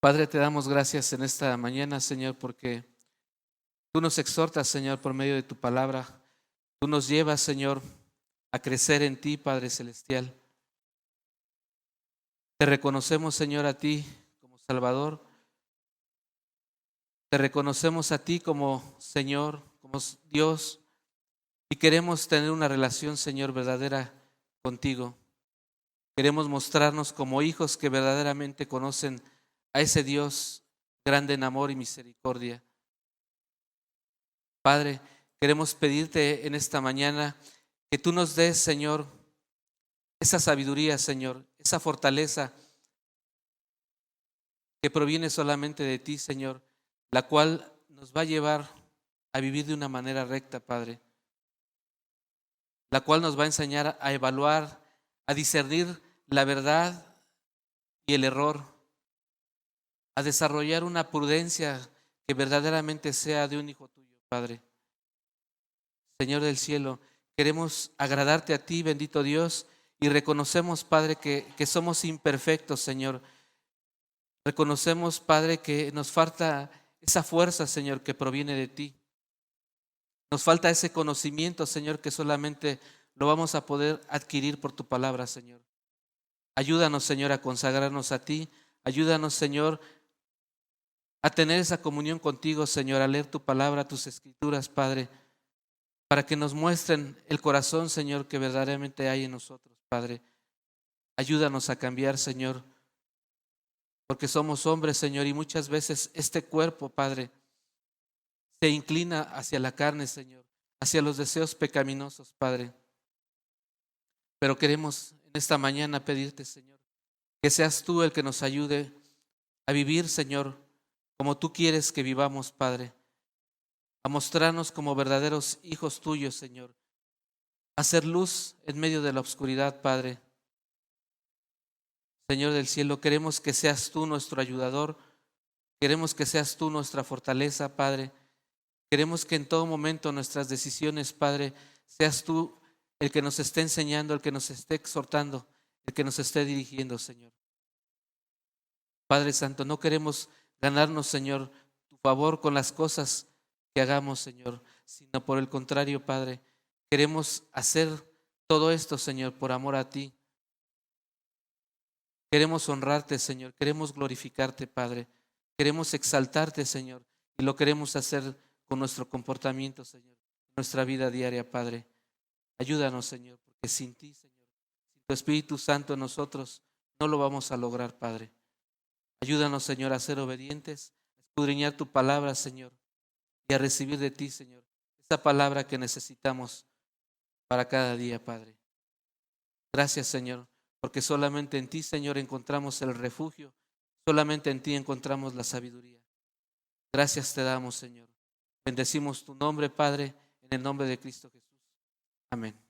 Padre, te damos gracias en esta mañana, Señor, porque tú nos exhortas, Señor, por medio de tu palabra. Tú nos llevas, Señor, a crecer en ti, Padre Celestial. Te reconocemos, Señor, a ti como Salvador. Te reconocemos a ti como Señor, como Dios. Y queremos tener una relación, Señor, verdadera contigo. Queremos mostrarnos como hijos que verdaderamente conocen a ese Dios grande en amor y misericordia. Padre, queremos pedirte en esta mañana que tú nos des, Señor, esa sabiduría, Señor, esa fortaleza que proviene solamente de ti, Señor, la cual nos va a llevar a vivir de una manera recta, Padre, la cual nos va a enseñar a evaluar, a discernir la verdad y el error, a desarrollar una prudencia que verdaderamente sea de un hijo tuyo, Padre. Señor del cielo, queremos agradarte a ti, bendito Dios, y reconocemos, Padre, que somos imperfectos, Señor. Reconocemos, Padre, que nos falta esa fuerza, Señor, que proviene de ti. Nos falta ese conocimiento, Señor, que solamente lo vamos a poder adquirir por tu palabra, Señor. Ayúdanos, Señor, a consagrarnos a ti. Ayúdanos, Señor, a tener esa comunión contigo, Señor, a leer tu palabra, tus escrituras, Padre, para que nos muestren el corazón, Señor, que verdaderamente hay en nosotros, Padre. Ayúdanos a cambiar, Señor, porque somos hombres, Señor, y muchas veces este cuerpo, Padre, se inclina hacia la carne, Señor, hacia los deseos pecaminosos, Padre. Pero queremos en esta mañana pedirte, Señor, que seas tú el que nos ayude a vivir, Señor, como tú quieres que vivamos, Padre, a mostrarnos como verdaderos hijos tuyos, Señor, a hacer luz en medio de la oscuridad, Padre. Señor del cielo, queremos que seas tú nuestro ayudador, queremos que seas tú nuestra fortaleza, Padre. Queremos que en todo momento nuestras decisiones, Padre, seas tú el que nos esté enseñando, el que nos esté exhortando, el que nos esté dirigiendo, Señor. Padre Santo, no queremos ganarnos, Señor, tu favor con las cosas que hagamos, Señor, sino por el contrario, Padre, queremos hacer todo esto, Señor, por amor a ti. Queremos honrarte, Señor, queremos glorificarte, Padre, queremos exaltarte, Señor, y lo queremos hacer con nuestro comportamiento, Señor, nuestra vida diaria, Padre. Ayúdanos, Señor, porque sin ti, Señor, sin tu Espíritu Santo en nosotros, no lo vamos a lograr, Padre. Ayúdanos, Señor, a ser obedientes, a escudriñar tu palabra, Señor, y a recibir de ti, Señor, esa palabra que necesitamos para cada día, Padre. Gracias, Señor, porque solamente en ti, Señor, encontramos el refugio, solamente en ti encontramos la sabiduría. Gracias te damos, Señor. Bendecimos tu nombre, Padre, en el nombre de Cristo Jesús. Amén.